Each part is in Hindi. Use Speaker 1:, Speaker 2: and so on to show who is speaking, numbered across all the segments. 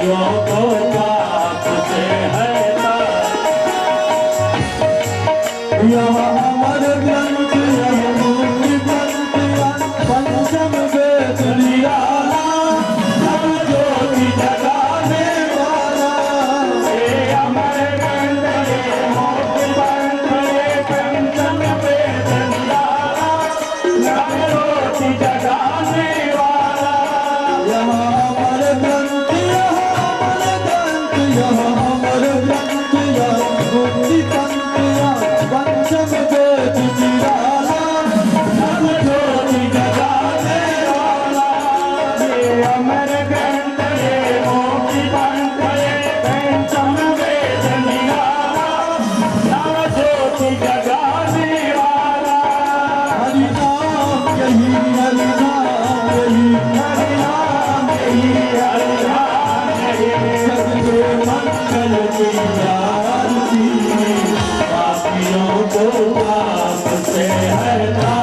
Speaker 1: पापियों को पाप से हटा।
Speaker 2: यह अमर ग्रंथ यह मुक्ति ग्रंथ पंचम वेद निराला सब ज्योति जगाने वाला।
Speaker 1: ये अमर ग्रंथ ये मुक्ति ग्रंथ ये पंचम वेद निराला सब ज्योति जगाने वाला।
Speaker 2: यह अमर ग्रंथ यह अमर ग्रंथ यह मुक्ति ग्रंथ पंचम वेद निराला
Speaker 1: सब ज्योति जगाने वाला। ये अमर ग्रंथ ये मुक्ति ग्रंथ ये पंचम वेद निराला सब ज्योति जगाने वाला।
Speaker 2: हरि नाम यही हरि नाम यही
Speaker 1: हरि नाम यही हरि नाम यही
Speaker 2: सबके मंगल की आरती।
Speaker 1: पापियों को पाप से हटा।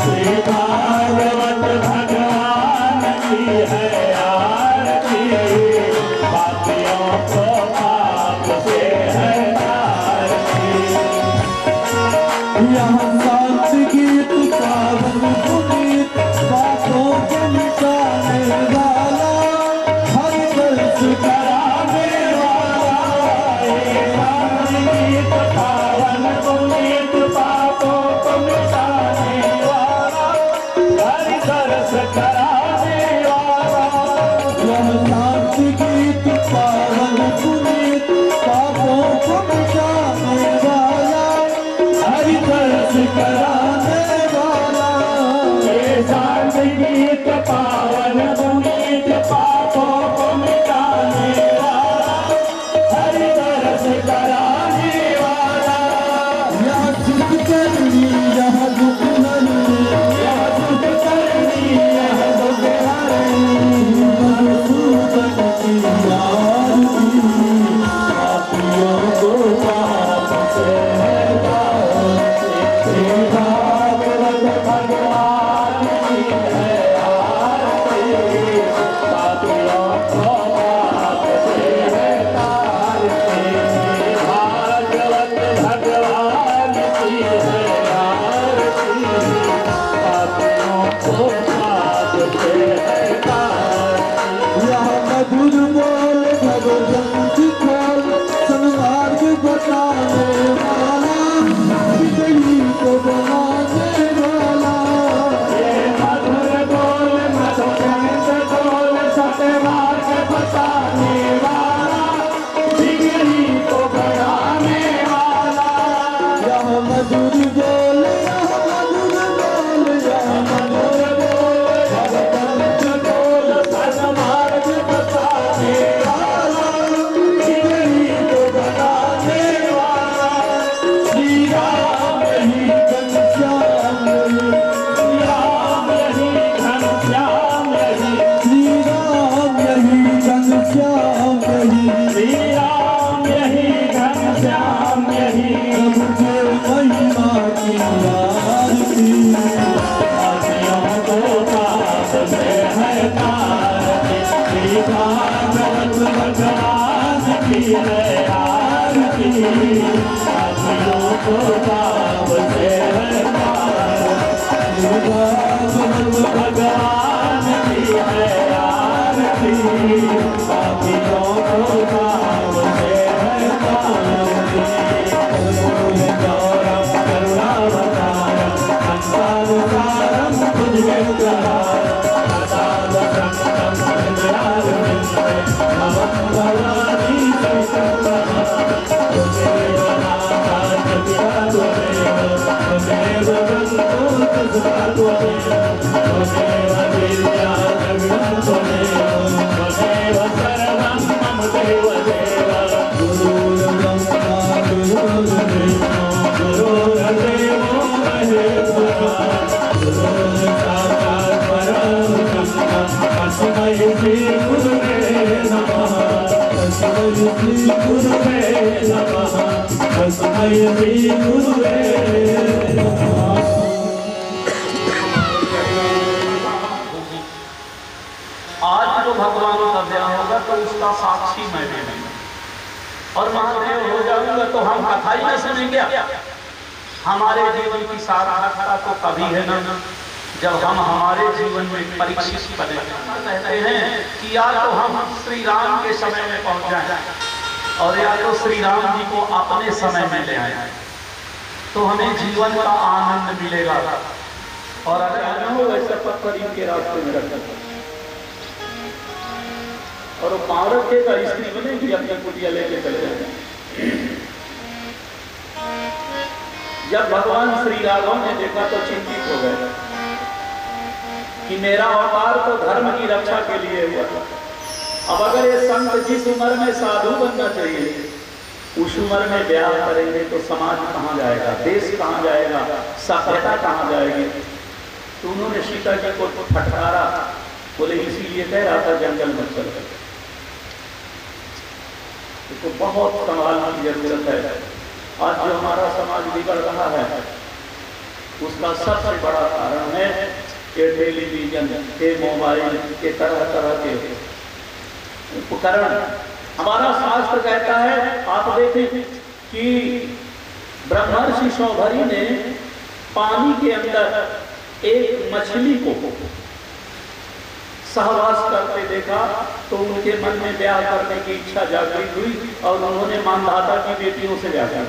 Speaker 1: श्री भागवत भगवान की है आरती। पापियों को पाप से हटा।
Speaker 2: यहाँ शांत गीत पावन पुनीत पापों को मिटाने वाला हरि दर्श
Speaker 1: कराने वाला ये संगीत पावन पुनीत पापों को मिटाने वाला हरि दर्श कराने वाला।
Speaker 2: यह शांत गीत पावन पुनीत पापों को मिटाने वाला हरि दर्श कराने वाला।
Speaker 1: ये संगीत पावन पुनीत पापों को मिटाने वाला हरि दर्श कराने वाला।
Speaker 2: यह सुख करनी यह दुख हरनी
Speaker 1: यह सुख करनी यह दुख हरनी
Speaker 2: मधुसूदन की आरती।
Speaker 1: पापियों को पाप से हटा। श्री भागवत भगवान की है आरती। पापियों को पाप से हटा। श्री भागवत भगवान की है आरती। पापियों को पाप से हटा।
Speaker 2: यह मधुर बोल भगवंत खोल सन्मार्ग बताने वाला बिगड़ी को बनाने वाला।
Speaker 1: ये मधुर बोल मधुरंत बोल सतमार्ग बताने वाला बिगड़ी को बढ़ाने वाला।
Speaker 2: यह मधुर बोल यह मधुर बोल यह
Speaker 1: मधुर बोल भगवंत बोल सतमार्ग बताने वाला बिगड़ी को बढ़ाने वाला। श्री राम यही
Speaker 2: घनश्याम
Speaker 1: श्री राम यही घनश्याम यही
Speaker 2: श्री राम यही घनश्याम यही
Speaker 1: श्री राम यही घनश्याम यही
Speaker 2: प्रभु के महिमा की आरती।
Speaker 1: पापियों को पाप से हटा। श्री भागवत भगवान की है आरती। पापियों को पाप से हटा। श्री भागवत भगवान की है आरती। पापियों को पाप से हटा। गौरम करुणावतारम संसारसारम भुजगेन्द्रहारम प्रसादसंगम हृदयारविन्दे नमः भवानी सहितं त्वमेव नाथा जगता त्वमेव त्वमेव गङ्गो तस्मा त्वमेव त्वमेव विद्या जगता त्वमेव त्वमेव सर्वं मम देव देव।
Speaker 2: गुरुर्ब्रह्मा गुरुर्विष्णु
Speaker 1: गुरुर्देवो महेश्वरः गुरुर्साक्षात् परब्रह्म तस्मै श्री गुरुवे नमः। तस्मै श्री गुरुवे नमः। तस्मै श्री गुरुवे नमः।
Speaker 3: आज
Speaker 1: को भगवान का ब्याह होगा तो उसका साक्षी मैं नहीं, और महादेव हो जाऊंगा तो हम कथा ही न सुनेंगे। हमारे जीवन की सार्थकता तो कभी है ना जब हम हमारे जीवन में परीक्षित बने। कहते हैं कि या तो हम श्री राम के समय में पहुंच जाएं और या तो श्री राम जी को अपने समय में ले आए, तो हमें जीवन का आनंद मिलेगा। और अगर न हो वैसे पत्थर इनके रास्ते में रख और वो पाँव रखेगा, स्त्री बनेगी, अपनी कुटिया लेके चले जाएंगे। जब भगवान श्री राघव ने देखा तो चिंतित हो गए कि मेरा अवतार तो धर्म की रक्षा के लिए हुआ था। अब अगर ये संत जिस उम्र में साधु बनना चाहिए उस उम्र में ब्याह करेंगे तो समाज कहाँ जाएगा, देश कहाँ जाएगा, सभ्यता कहाँ जाएगी। तो उन्होंने सीता जी को फटकारा, बोले इसीलिए कह रहा था जंगल में चल कर। तो बहुत संभालने की जरूरत है। आज जो हमारा समाज बिगड़ रहा है उसका सबसे बड़ा कारण है ये टेलीविजन, ये मोबाइल, ये तरह तरह के उपकरण। हमारा शास्त्र कहता है, आप देखें कि ब्रह्मर्षि शौभरी ने पानी के अंदर एक मछली को सहवास करते देखा तो उनके मन में ब्याह करने की इच्छा जागृत हुई और उन्होंने मानधाता की बेटियों से ब्याह किया।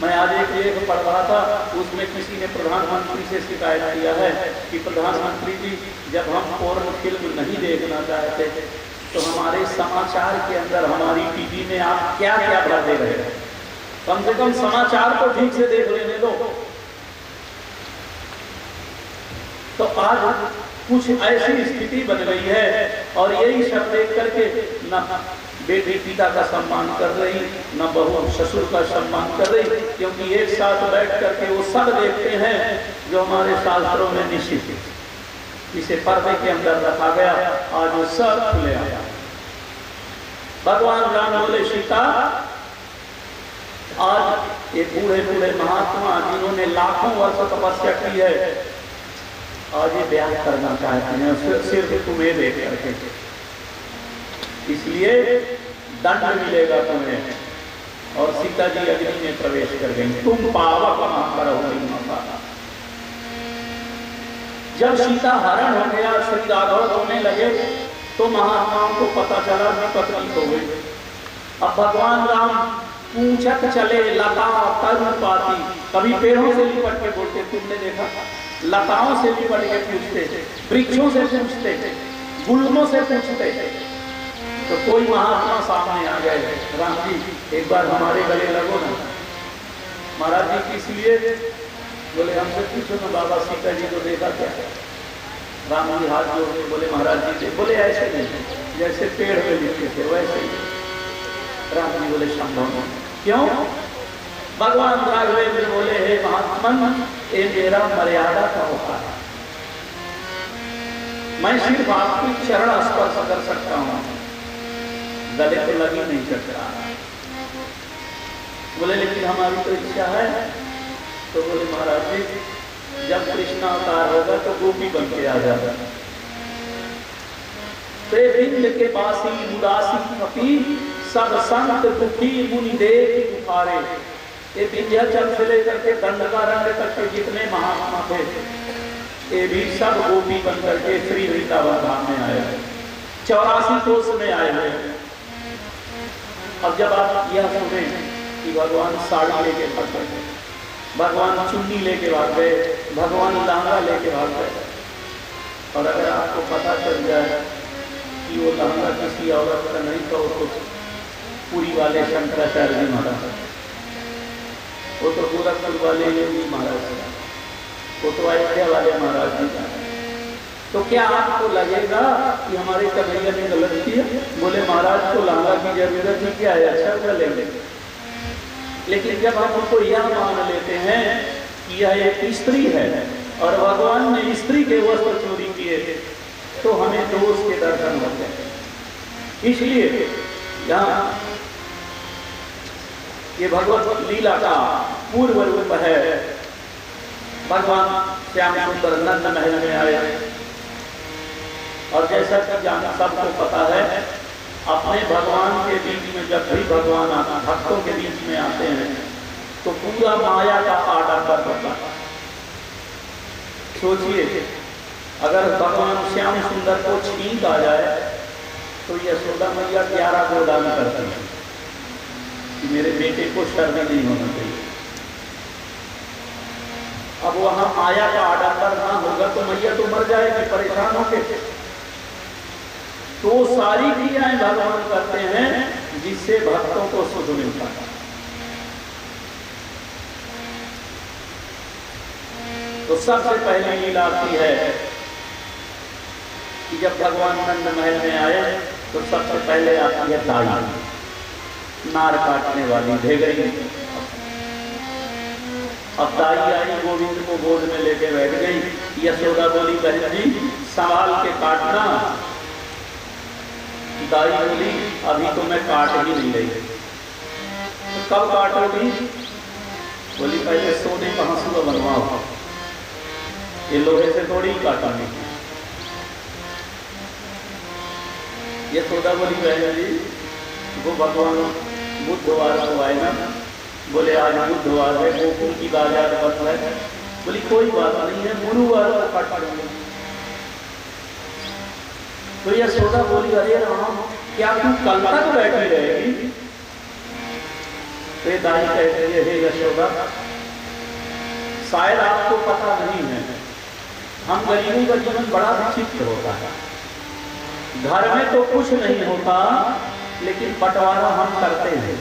Speaker 1: मैं आज एक लेख पढ़ रहा था, उसमें किसी ने प्रधानमंत्री से शिकायत किया है कि प्रधानमंत्री जी जब हम फोरेन फिल्म नहीं देखना चाहते तो हमारे समाचार के अंदर हमारी टीवी में आप क्या क्या भर दे रहे हैं, कम से कम समाचार को ठीक से देख लेने दो। तो आज कुछ ऐसी स्थिति बन गई है और यही सब देख करके न बेटी पिता का सम्मान कर रही, न बहू ससुर का सम्मान कर रही, क्योंकि एक साथ बैठ करके वो सब देखते हैं जो हमारे शास्त्रों में निश्चित है, इसे पर्दे के अंदर रखा गया। आज वो सब खुले आया। भगवान राम बोले सीता, आज ये बूढ़े बूढ़े महात्मा जिन्होंने लाखों वर्ष तपस्या की है आज ये ब्याह करना चाहते हैं सिर्फ तुम्हें देख करके, इसलिए दंड मिलेगा तुम्हें। और सीता जी अग्नि में प्रवेश कर गई। तुम पावक महापर हो गई माता। जब सीता हरण हो गया, श्री राघव रोने लगे तो महात्माओं को पता चला कि पत्नी हो गई। अब भगवान राम पूछत चले लता तरुण पाती, कभी पेड़ों से लिपट के बोलते, तुमने देखा लताओं से लिपट के पूछते, वृक्षों से पूछते, गुल्मों से पूछते। तो कोई महात्मा सामने आ गए, राम जी एक बार हमारे गले लगो ना। महाराज जी किस लिए? बोले हमसे पूछो ना बाबा, सीता जी को देखा क्या? राम जी हाथ जोड़ के बोले महाराज जी से। बोले ऐसे नहीं, जैसे पेड़ पे लिखते थे वैसे ही। राम जी बोले संभव नहीं। क्यों? भगवान राघवेंद्र बोले हे महात्मन, ये मेरा मर्यादा का होता है, मैं सिर्फ आपकी चरण स्पर्श कर सकता हूँ, गले पे लगी नहीं सकता। बोले लेकिन हमारी तो इच्छा है। तो बोले महाराज जी जब कृष्ण अवतार होगा तो गोपी बन के आ जाएगा। बिंद के बासी उदासी कपी सब संत दुखी मुनि देख पुकारे। ये विंध्याचल से लेकर के दंडकारण्य तक के जितने महात्मा थे ये भी सब गोपी बन करके श्री वृंदावन धाम में आए हैं, 84 कोस में आए हुए। अब जब आप यह सुने कि भगवान साड़ी लेके भाग गए, भगवान चुन्नी लेके भाग गए, भगवान लहंगा लेके भाग गए, और अगर आपको पता चल जाए कि वो लहंगा किसी औरत का नहीं तो पूरी वाले शंकराचार्य जी महाराज, वो तो गोरखपुर वाले योगी महाराज, वो तो अयोध्या वाले महाराज जी, तो क्या आपको लगेगा कि हमारे कन्हैया ने गलत किया? बोले महाराज को लहंगा की जरूरत नहीं, क्या है, अच्छा हुआ ले लेंगे। लेकिन जब हम उनको यह मान लेते हैं कि यह एक स्त्री है और भगवान ने स्त्री के वस्त्र चोरी किए थे तो हमें दोष के दर्शन होते हैं। इसलिए यहाँ ये भगवत लीला का पूर्व रूप है। भगवान श्याम सुंदर नंद महल में आए और जैसा कि सबको पता है अपने भगवान के बीच में जब भी भगवान भक्तों के बीच में आते हैं तो पूरा माया का आडंबर होता है। सोचिए अगर भगवान श्याम सुंदर को छींक आ जाए तो यशोदा मैया 11 गोदान करती है कि मेरे बेटे को शर्म नहीं होना चाहिए। अब वहां माया का आडंबर ना होगा तो मैया तो मर जाएगी, परेशान होके। तो सारी क्रियाएं भगवान करते हैं जिससे भक्तों को सुख मिलता है। तो सबसे पहले लीला आती है कि जब भगवान नंद महल में आए तो सबसे पहले आती है दाई, नार काटने वाली भेगड़ी। अब दाई आई, गोविंद को गोद में लेके बैठ गई। यशोदा बोली बहन जी संभाल के काटना। दाई बोली अभी तो मैं काट ही नहीं रही। तो कब काटोगी? बोली पहले सोने का हंसुआ बनवाओ, ये लोहे से थोड़ी काटेंगे। ये सोदा बोली बहन जी वो भगवान बुधवार को आए ना, बोले आज बुधवार है, गोकुल की बाजार बंद है। बोली कोई बात नहीं है, गुरुवार को काट पाएंगे। तो यह सोदा बोली अरे राम क्या तू कल तक बैठी रहेगी? तो दाई कहते हैं हे यशोदा शायद आपको पता नहीं है हम गरीबों का जीवन बड़ा विचित्र होता है। घर में तो कुछ नहीं होता लेकिन बंटवारा हम करते हैं।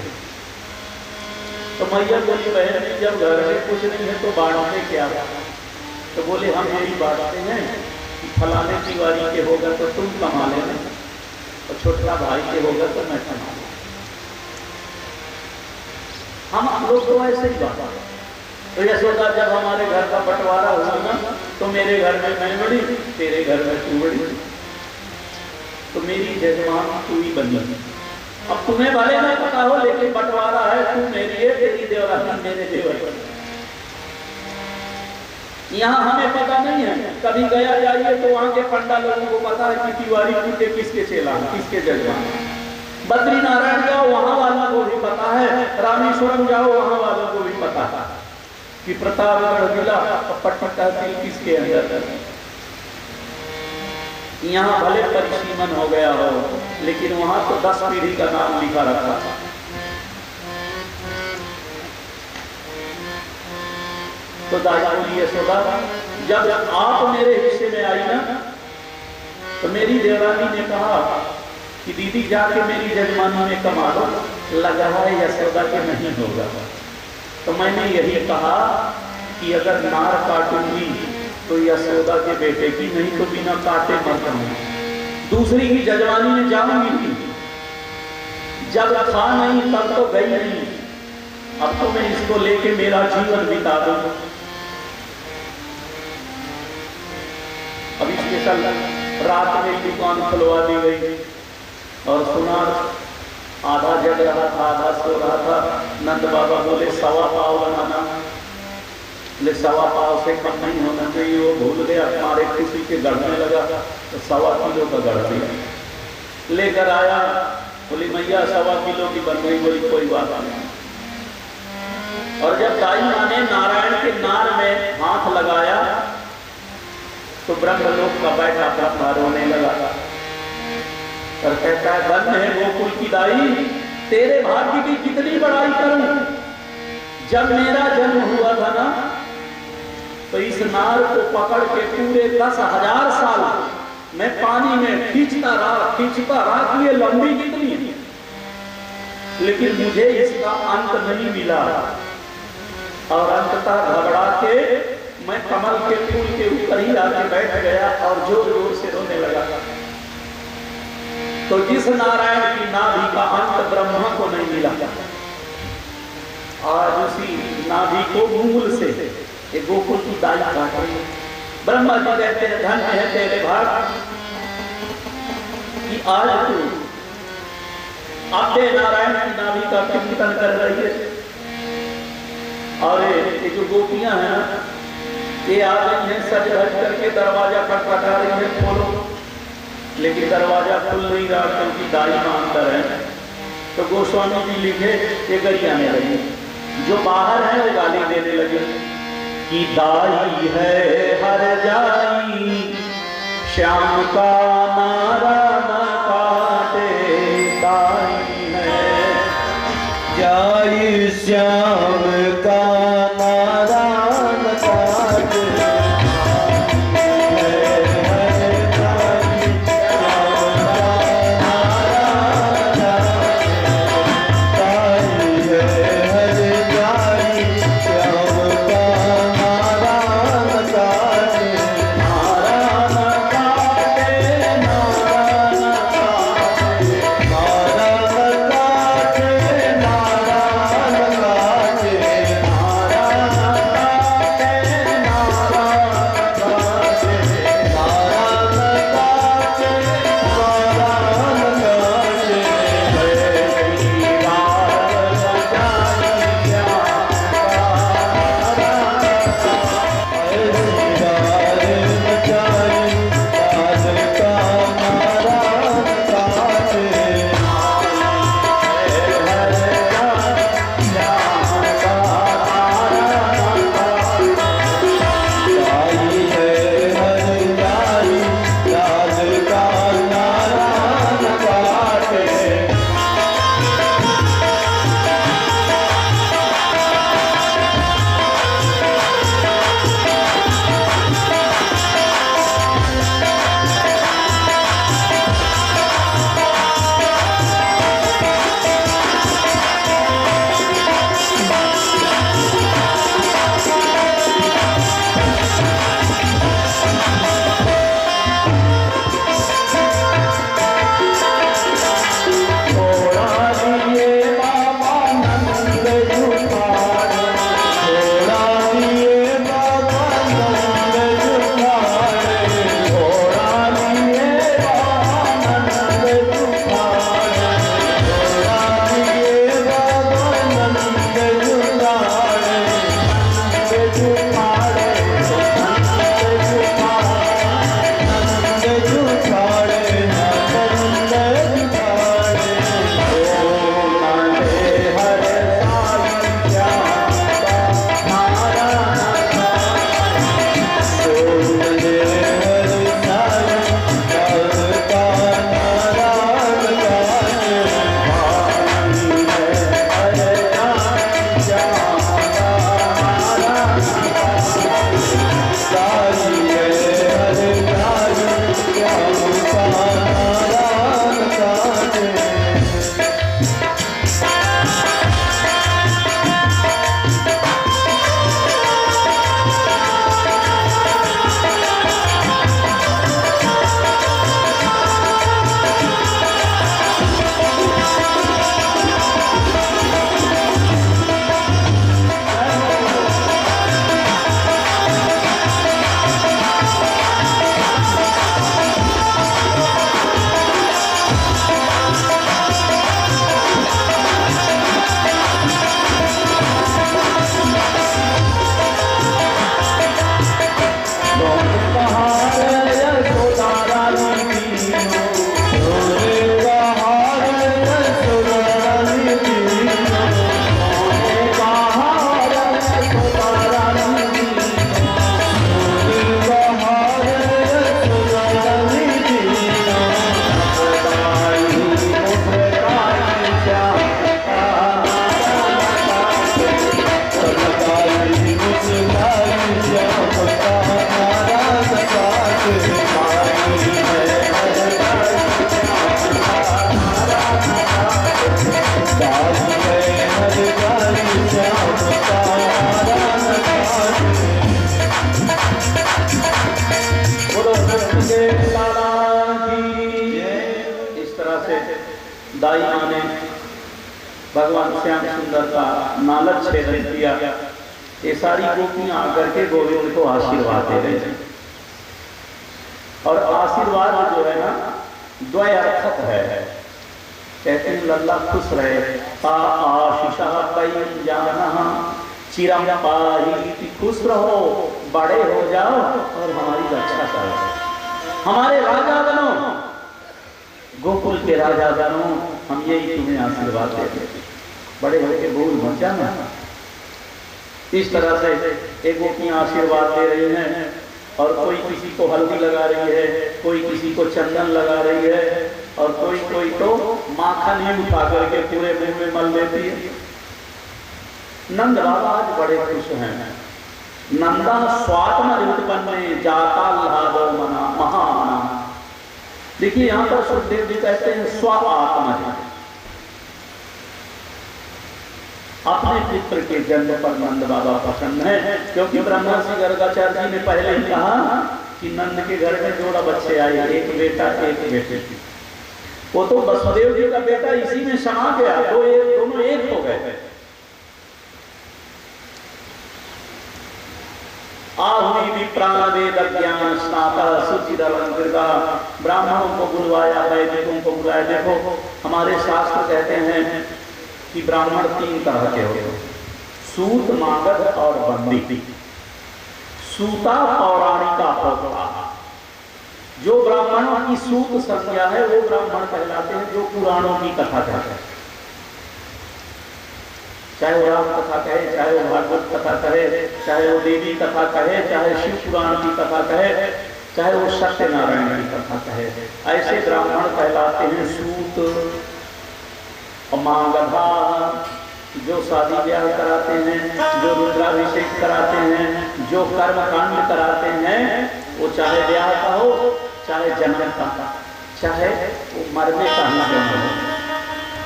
Speaker 1: तो मैया बोली बहन जी जब घर में कुछ नहीं है तो बांटते क्या? तो बोले हम यही बांटते हैं कि फलाने तिवारी के होगा तो तुम कमा लेना और छोटा भाई के होगा तो मैं कमा लूं। हम लोग तो ऐसे ही बात। तो यशोदा जब हमारे घर का बंटवारा हुआ ना तो मेरे घर में मैं बड़ी, तेरे घर में तू बड़ी, तो मेरी जजमान तू ही बनी। अब तुम्हें भले ना पता हो लेकिन बंटवारा है, तू मेरी है, तेरी देवरानी मेरे देवर। यहाँ हमें पता नहीं है, कभी गया जाइए तो वहाँ के पंडा लोगों को पता है कि तिवारी टूटे किसके चेला किसके जजमान। बद्री नारायण जाओ वहाँ वालों को भी पता है, रामेश्वरम जाओ वहाँ वालों को भी पता है कि प्रतापगढ़ जिला पट्टी तहसील किसके अंदर। यहाँ भले परिसीमन हो गया हो लेकिन वहाँ तो 10 पीढ़ी का नाम लिखा रखा था। तो दाई बोली यशोदा जब आप मेरे हिस्से में आई ना तो मेरी देवरानी ने कहा कि दीदी जाके मेरी जजमानी में कमा लो। लग रहा है यशोदा के नहीं होगा। तो मैंने यही कहा कि अगर नार काटूंगी तो यशोदा के बेटे की, नहीं तो बिना काटे मर जाऊंगी। दूसरी की जजमानी में जाऊंगी, जब था नहीं तब तो गई नहीं, अब तो मैं इसको लेके मेरा जीवन बिता दूं। अभी स्पेशल रात में दुकान खुलवा दी गई और सुना आधा जग रहा था आधा सो रहा था। नंद बाबा बोले 1.25 पाव बनाना, बोले 1.25 पाव से कम नहीं होना चाहिए। वो भूल गया, हमारे किसी के गढ़ने लगा तो 1.25 किलो का गढ़ दिया लेकर आया। बोली मैया 1.25 किलो की बन गई। बोली कोई बात नहीं। और जब दाई माँ ने नारायण के नार में हाथ लगाया तो ब्रह्मलोक का बैठा ब्रह्मा रोने लगा और कहता है धन्य है गोकुल की दाई, तेरे भाग्य की कितनी बड़ाई करूं। जब मेरा जन्म हुआ था ना तो इस नार को पकड़ के पूरे 10,000 साल मैं पानी में खींचता रहा कि ये लंबी कितनी है, लेकिन मुझे इसका अंत नहीं मिला। और अंततः घबरा के मैं कमल के फूल के ऊपर ही आके बैठ गया और जोर जोर से रोने लगा। तो जिस नारायण की नाभि का अंत ब्रह्मा को नहीं मिला, आज उसी नाभि को मूल से एक गोकुल की दाई काट रही। ब्रह्मा जी कहते हैं धन्य है तेरे भाग कि आज तू अपने नारायण की नाभि का कीर्तन कर रही है। और ये जो गोपियां हैं ये आ गई है सज धज करके, दरवाजा खटखटा रही है, खोलो, लेकिन दरवाजा खुल नहीं रहा क्योंकि दाई में अंतर है। तो गोस्वामी जी लिखे ये गरी आने लगी, जो बाहर है वो गाली देने लगे कि दाई है हर जाई, श्याम का नारा न काटे, दाई है
Speaker 2: जाई श्याम का नारा न काटे,
Speaker 1: दाई माँ ने भगवान श्याम सुंदर का नालच छेदन किया। ये सारी गोपियां आकर के गोविंद को आशीर्वाद दे रहे थे और आशीर्वाद जो है ना द्वयार्थक है। कहते हैं लल्ला खुश रहे, ता आशीषा कई जाना चिरम पाही, खुश रहो बड़े हो जाओ और हमारी रक्षा करो, हमारे राजा बनो, गोकुल के राजा बनो, हम यही तुम्हें आशीर्वाद देते, बड़े होके भूल मत जाना। इस तरह से एक गोपियां आशीर्वाद दे रही हैं और कोई किसी को हल्दी लगा रही है, कोई किसी को चंदन लगा रही है और कोई तो माखन ही उठा करके पूरे मुंह में मल देती है। नंद बाबा आज बड़े खुश हैं। नंदा स्वात्म उत्पन्न जाता लाभो मना महामना। देखिए यहाँ पर सुखदेव जी कहते हैं स्व आत्मा, अपने पुत्र के जन्म पर नंद बाबा प्रसन्न है, क्योंकि ब्रह्मर्षि गर्गाचार्य जी ने पहले ही कहा कि नंद के घर में जोड़ा बच्चे आए, एक बेटा एक बेटी। वो तो वसुदेव जी का बेटा इसी में समा गया, दोनों एक हो गए। आहुति विप्राण वेद ज्ञान स्नाता सुचिर अलंकृता। ब्राह्मणों को बुलवाया, वैदिकों को बुलाया। देखो हमारे शास्त्र कहते हैं कि ब्राह्मण 3 तरह के होते हैं, सूत, मागध और बंदी। सूता पौराणिका होता, जो ब्राह्मणों की सूत संज्ञा है वो ब्राह्मण कहलाते हैं, जो पुराणों की कथा कहते हैं, चाहे वो राम कथा कहे, चाहे वो भागवत कथा कहे, चाहे वो देवी कथा कहे, चाहे शिव पुराण की कथा कहे, चाहे वो सत्यनारायण की कथा कहे, ऐसे ब्राह्मण कहलाते हैं सूत। मागधा जो शादी ब्याह कराते हैं, जो रुद्राभिषेक कराते हैं, जो कर्मकांड कराते हैं, वो चाहे ब्याह का हो, चाहे जन्म का, चाहे वो मरने का ही जन्म हो,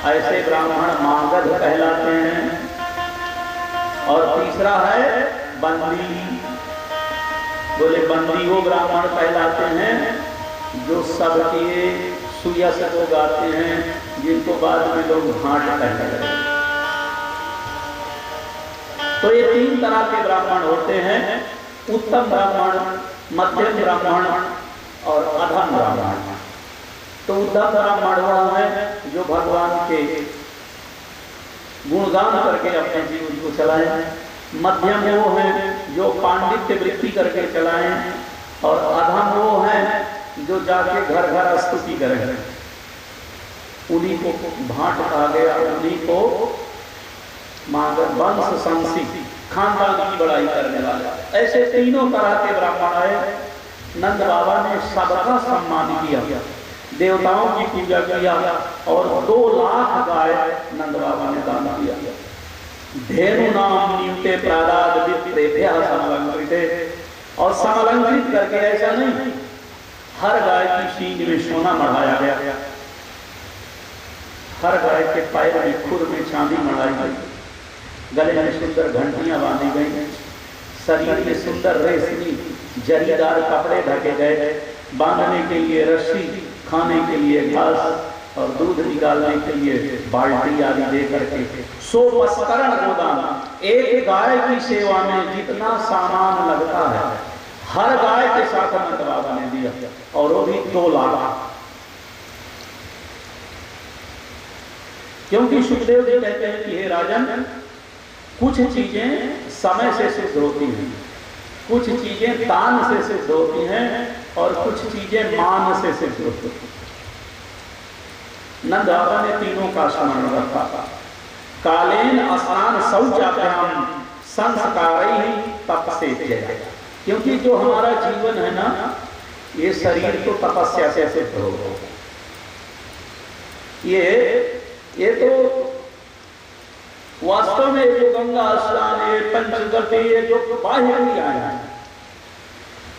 Speaker 1: ऐसे ब्राह्मण मागध कहलाते हैं। और तीसरा है बंदी। बोले बंदी वो ब्राह्मण कहलाते हैं जो सबके सुयस को गाते हैं, जिनको बाद में लोग भाट कहने लगे। तो ये 3 तरह के ब्राह्मण होते हैं, उत्तम ब्राह्मण, मध्यम ब्राह्मण और अधम ब्राह्मण। तो उत्तम ब्राह्मण वो है जो भगवान के गुणगान करके अपने जीवन को चलाएं, मध्यम वो है जो पांडित्य वृत्ति करके चलाएं, और अधम वो है जो जाके घर घर स्तुति करें। उन्हीं को भाट कहा गया, उन्हीं को वंश संसी, खानदान की बड़ाई करने वाले। ऐसे 3 तरह के ब्राह्मण आए। नंद बाबा ने सबका सम्मान किया, देवताओं की पूजा किया और 2 लाख गाय नंद बाबा ने दान किया। धेनु नाम नियुते प्रादाद विप्रेभ्यः समलंकृते। और समलंकृत करके ऐसा नहीं, हर गाय की सींग में सोना मढ़ाया गया, हर गाय के पैर में खुर में चांदी मढ़ाई गई, गले में सुंदर घंटियां बांधी गई, शरीर में सुंदर रेशमी जरीदार कपड़े ढके गए, बांधने के लिए रस्सी, खाने के लिए घास और दूध निकालने के लिए बाल्टी आदि दे करके 100 पस्करण गोदान। एक गाय की सेवा में जितना सामान लगता है हर गाय के साथ नंद बाबा ने दिया, और वो भी 2 लाख। क्योंकि सुखदेव जी कहते हैं कि हे राजन, कुछ चीजें समय से सिद्ध होती हैं, कुछ चीजें दान से सिद्ध होती हैं और कुछ चीजें मान से सिद्ध होती हैं। नंद बाबा ने 3 का स्मरण रखा। कालेन स्नान शौचाभ्याम संस्कारैः तपसे जय। क्योंकि जो हमारा जीवन है ना, ये शरीर तो तपस्या से सिद्ध होगा। ये तो वास्तव में जो गंगा स्नान, ये पंचगति, ये जो बाह्य क्रिया है,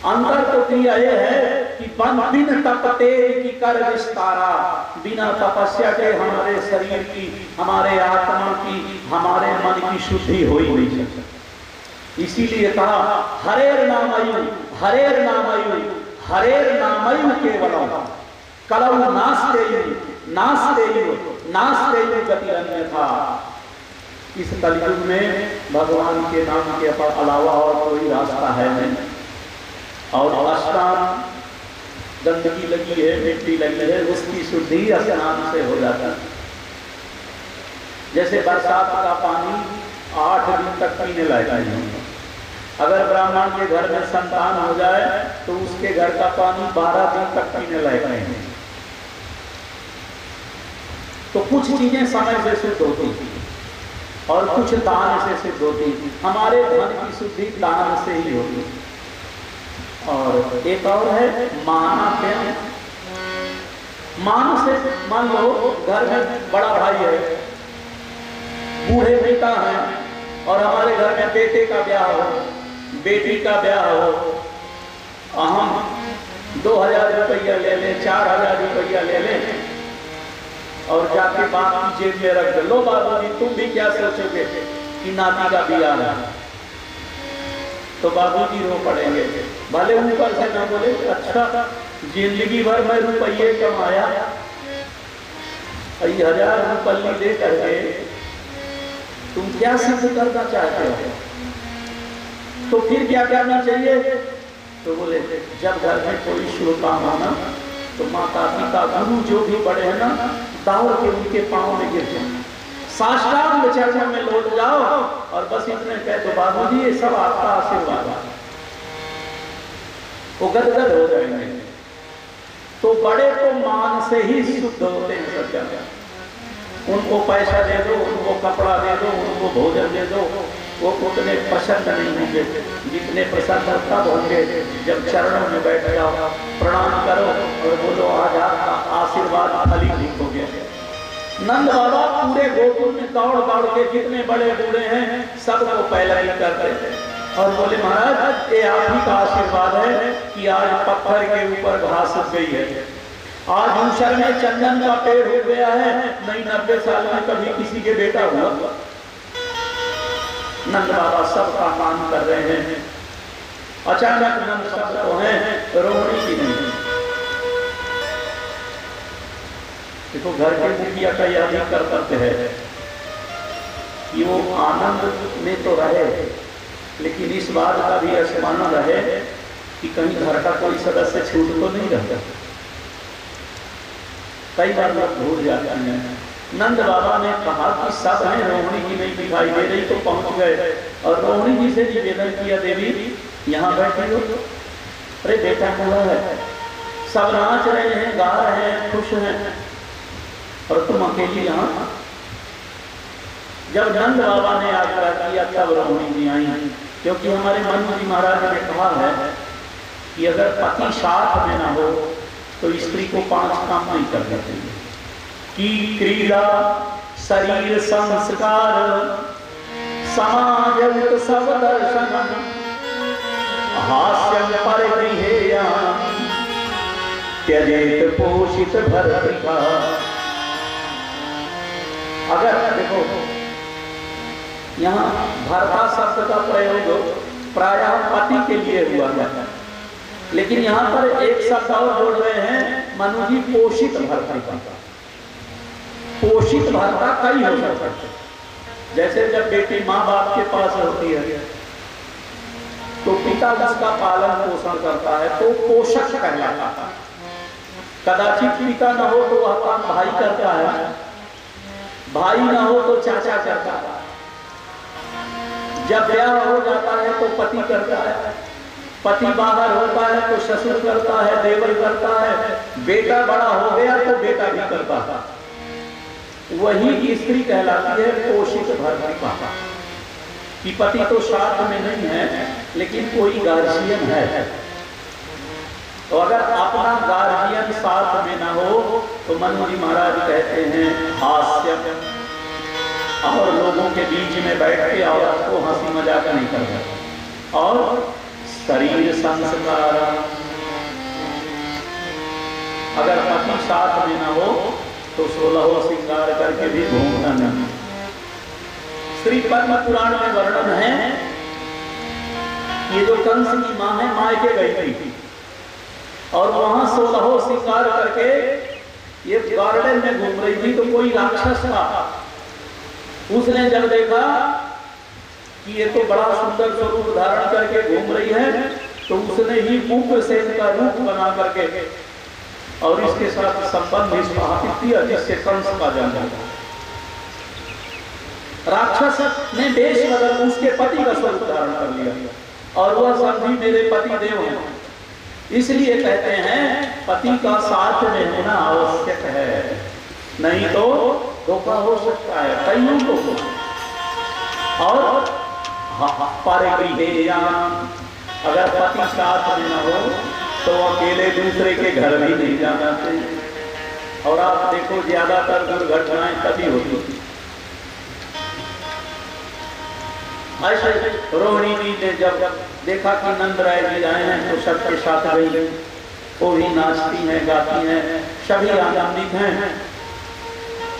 Speaker 1: अंतर तो क्रिया ये है कि बिन तपते की कर विस्तारा। बिना तपस्या के हमारे शरीर की, हमारे आत्मा की, हमारे मन की शुद्धि हो ही नहीं सकती। इसीलिए कहा हरेर नामयु, हरेर नामयु, हरेर नामयु केवलम कलौ नास्तेयु गतिरन्यथा। इस कलयुग में भगवान के नाम के अलावा और कोई रास्ता है नहीं। और स्नान, गंदगी लगी है, मिट्टी लगी है, उसकी शुद्धि स्नान से हो जाता है। जैसे बरसात का पानी 8 दिन तक पीने लायक नहीं होता, अगर ब्राह्मण के घर में संतान हो जाए तो उसके घर का पानी 12 दिन तक पीने लायक नहीं। तो कुछ चीजें समय से सिद्ध होती और कुछ दान से सिद्ध होती। हमारे धन की शुद्धि दान से ही होती। और एक और है मान। मान से मान लो घर में बड़ा भाई है, बूढ़े पिता हैं, और हमारे घर में बेटे का ब्याह हो, बेटी का ब्याह हो, हम 2000 रुपया ले लें, 4000 रुपया ले लें और जाके बाप की जेब में रख दे। लो बाबूजी तुम भी क्या सोचोगे कि नाती का ब्याह है, तो बाबूजी रो पड़ेंगे। भले ऊपर से ना बोले अच्छा जिंदगी भर में रुपये कमाया, 1000 रुपये दे करके तुम क्या सिद्ध करना चाहते हो? तो फिर क्या करना चाहिए? तो बोले जब घर में कोई शुभ काम होना तो माता पिता गुरु जो भी बड़े हैं ना, दाव के उनके पांव में गिर जाओ, साष्टांग चरणों में लौट जाओ और बस इतने कह दो बाबूजी ये सब आपका आशीर्वाद है। वो गदगद हो जाएंगे। तो बड़े तो मान से ही शुद्ध होते हैं सब जगह। उनको पैसा दे दो, उनको कपड़ा दे दो, उनको भोजन दे दो, वो उतने प्रसन्न नहीं होंगे जितने प्रसन्न तब होंगे जब चरणों में बैठ जाओ, प्रणाम करो और बोलो आज आपका आशीर्वाद फलीभूत हो गया। नंद बाबा पूरे गोकुल में दौड़ दौड़ के जितने बड़े बूढ़े हैं सबको पैरवी करते थे और बोले महाराज ये आप ही का आशीर्वाद है कि आज पत्थर के ऊपर घास उग गई है, आज ऊसर में चंदन का पेड़ हो गया है, नहीं 90 साल में कभी किसी के बेटा हुआ। नंद बाबा सबका मान कर रहे हैं। अचानक नंद शब्द तो है रोहिणी की नहीं। देखो घर के मुखिया का यह भी कर्तव्य है कि वो आनंद में तो रहे, लेकिन इस बात का भी स्मरण रहे कि कहीं घर का कोई सदस्य छूट तो नहीं रहता। कई बार लोग भूल जाते हैं। नंद बाबा ने कहा कि सब हैं, रोहिणी की नहीं दिखाई दे रही, तो पहुंच गए और रोहिणी जी से निवेदन किया देवी यहाँ बैठी हो। अरे बेटा हुआ है, सब नाच रहे हैं, गा रहे हैं, खुश हैं और तुम अकेली यहाँ। जब नंद बाबा ने आग्रह किया तब रोहिणी जी आई, क्योंकि हमारे मनु जी महाराज ने कहा है कि अगर पति साथ में ना हो तो स्त्री को 5 काम नहीं करना चाहिए कि क्रीड़ा, शरीर संस्कार, समाज सब दर्शन, हास्यम परिगृहेया, त्यजेत पोषित भर्तृका। अगर देखो यहाँ भर्ता शब्द का प्रयोग प्रायः पति के लिए हुआ है, लेकिन यहाँ पर एक शब्द और जोड़ रहे हैं मनु जी, पोषित भर्तृका। पोषित भर्ता कई हो सकता है। जैसे जब बेटी माँ बाप के पास होती है तो पिता उसका पालन पोषण करता है तो पोषक कहलाता है। कदाचित पिता न हो तो वह काम भाई करता है, भाई न हो तो चाचा करता है, जब ब्याह हो जाता है तो पति करता है, पति बाहर होता है तो ससुर करता है, देवर करता है, बेटा बड़ा हो गया तो बेटा भी करता है। वही स्त्री कहलाती है पोषित भर्तृका, कि पति तो साथ में नहीं है लेकिन कोई गार्जियन है। तो अगर अपना गार्जियन साथ में ना हो तो मनु जी महाराज कहते हैं हास्य, और लोगों के बीच में बैठ के औरत को हंसी मजाक नहीं करता। और शरीर संस्कार, अगर पति साथ में ना हो तो 16 श्रृंगार करके भी घूमना नहीं। श्री पद्म पुराण में वर्णन है, ये जो कंस की माँ है मायके गई थी और वहां 16 श्रृंगार करके ये गार्डन में घूम रही थी, तो कोई राक्षस था, उसने जब देखा कि ये तो बड़ा सुंदर स्वरूप धारण करके घूम रही है, तो उसने ही उग्रसेन का रूप बना करके और इसके साथ संबंध स्थापित किया, जिससे कंस का जन्म हुआ। राक्षस ने वेश बदल उसके पति का स्वरूप धारण कर लिया और वह समझी मेरे पति देव हैं। इसलिए कहते हैं पति का साथ में होना आवश्यक है, नहीं तो धोखा हो सकता है कईयों को। और परिगृहेयाम, अगर पति साथ में न हो तो अकेले दूसरे के घर भी नहीं जाना चाहिए। और आप देखो ज्यादातर दुर्घटनाएं तभी होती। ऐसे रोहिणी जी ने जब देखा कि नंद राय जी आए हैं तो सबके साथ गई, वो भी नाचती हैं गाती हैं, सभी आनंदित हैं।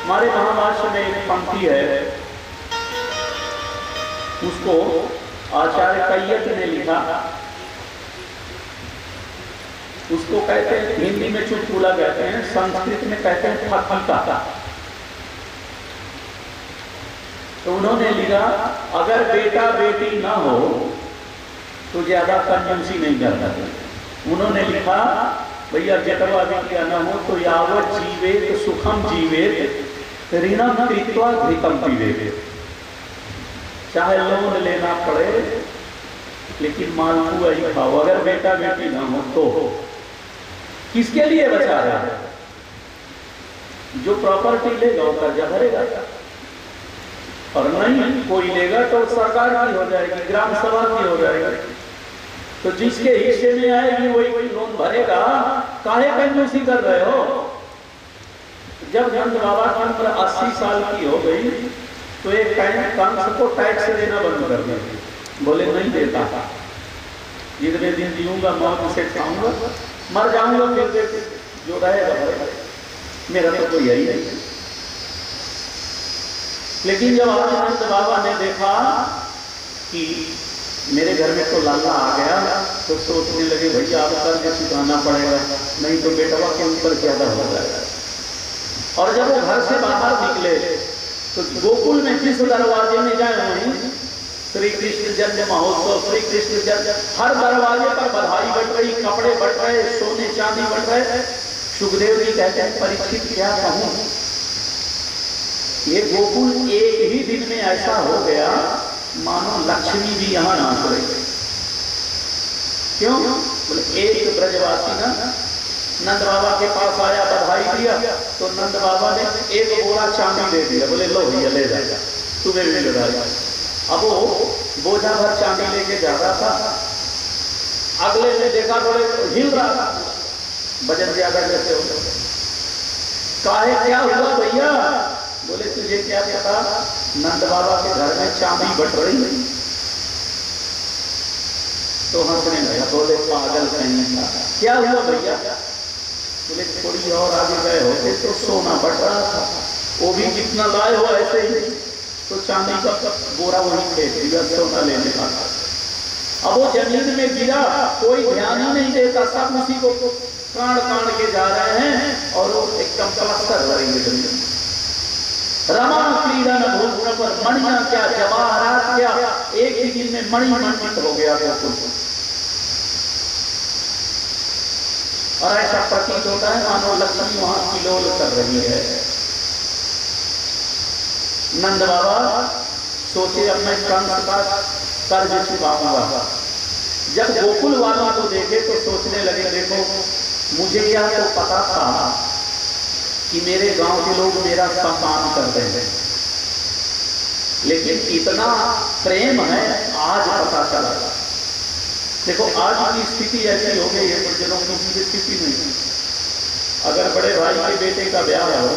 Speaker 1: हमारे महाभाष्य में एक पंक्ति है, उसको आचार्य कैयट ने लिखा, उसको कहते हैं हिंदी में चुटकुला कहते हैं, संस्कृत में कहते हैं फकीका। तो उन्होंने लिखा अगर बेटा बेटी ना हो तो ज्यादा कंजूसी नहीं करता। उन्होंने लिखा भैया बेटवा बेटिया ना हो तो यावत जीवेत सुखम जीवेत ऋणम कृत्वा घृतम पीवेत। चाहे लोन लेना पड़े लेकिन मालपुआ ही खाओ। अगर बेटा बेटी ना हो तो किसके लिए बचा रहा है? जो प्रॉपर्टी लेगा वो कर्जा भरेगा, और नहीं कोई लेगा तो सरकार की हो जाएगी, ग्राम सभा की हो जाएगी। तो जिसके हिस्से में आएगी वही लोन भरेगा। काहे कंजूसी कर रहे हो? जब नंद बाबा की उम्र 80 साल की हो गई तो एक कंस को टैक्स देना बंद कर दिया। बोले नहीं देता, जितने दिन जीऊंगा मौत से खाऊंगा, मर जाऊंगा फिर जो रहेगा मेरा तो कोई यही नहीं। लेकिन जब आनंद बाबा ने देखा कि मेरे घर में तो लाला आ गया तो सोचने लगे भैया अब कर्ज चुकाना पड़ेगा, नहीं तो बेटवा के ऊपर ज्यादा हो जाएगा। और जब वो घर से बाहर निकले तो गोकुल में जिस दरवाजे में जाए वहीं श्री कृष्ण जन्म महोत्सव, श्री कृष्ण जन्म, हर दरवाजे पर बधाई बट रही, कपड़े बट रहे, सोने चांदी बट रहे। सुखदेव जी कहते हैं परीक्षित क्या कहूं, ये गोकुल एक ही दिन में ऐसा हो गया मानो लक्ष्मी भी यहाँ नाच रही। क्यों? बोले एक ब्रजवासी ना नंद बाबा के पास आया, बधाई दिया, तो नंद बाबा ने एक बोरा चांदी दे दिया। बोले लो भैया ले जाएगा, तुम्हें भी बधाई। अब वो बोझा भर चांदी लेके जा रहा था, अगले ने देखा बोले हिल रहा था, वजन ज्यादा कैसे हो गया? काहे क्या हुआ भैया? बोले तुझे क्या पता नंद बाबा के घर में चांदी बट रही है। तो हंसने लगा, बोले पागल कहीं था। क्या हुआ भैया? बोले थोड़ी और आगे गए होते तो सोना बट रहा था, वो भी जितना लाए हो ऐसे ही, तो चांदी का बोरा वहीं फेंक दिया सोना लेने का। अब वो जमीन में गिरा, कोई ध्यान ही नहीं देता, सब उसी को कांड कांड के जा रहे हैं और वो एकदम प्लास्टर भरेंगे जमीन। रमा क्रीडन भूषण पर मणिया क्या जवाहरात क्या, एक ही दिन में मणि मंडित हो गया गोकुल। और ऐसा प्रतीत होता है मानो लक्ष्मी वहां किलोल कर रही है। नंद बाबा सोचे अब मैं कंस का कर्ज चुकाऊंगा। जब गोकुल वालों को देखे तो सोचने लगे देखो मुझे क्या तो पता था कि मेरे गांव के लोग मेरा सम्मान करते हैं, लेकिन इतना प्रेम है आज पता चला। देखो आज की स्थिति ऐसी हो गई है, जनों की स्थिति नहीं। अगर बड़े भाई के बेटे का ब्याह हो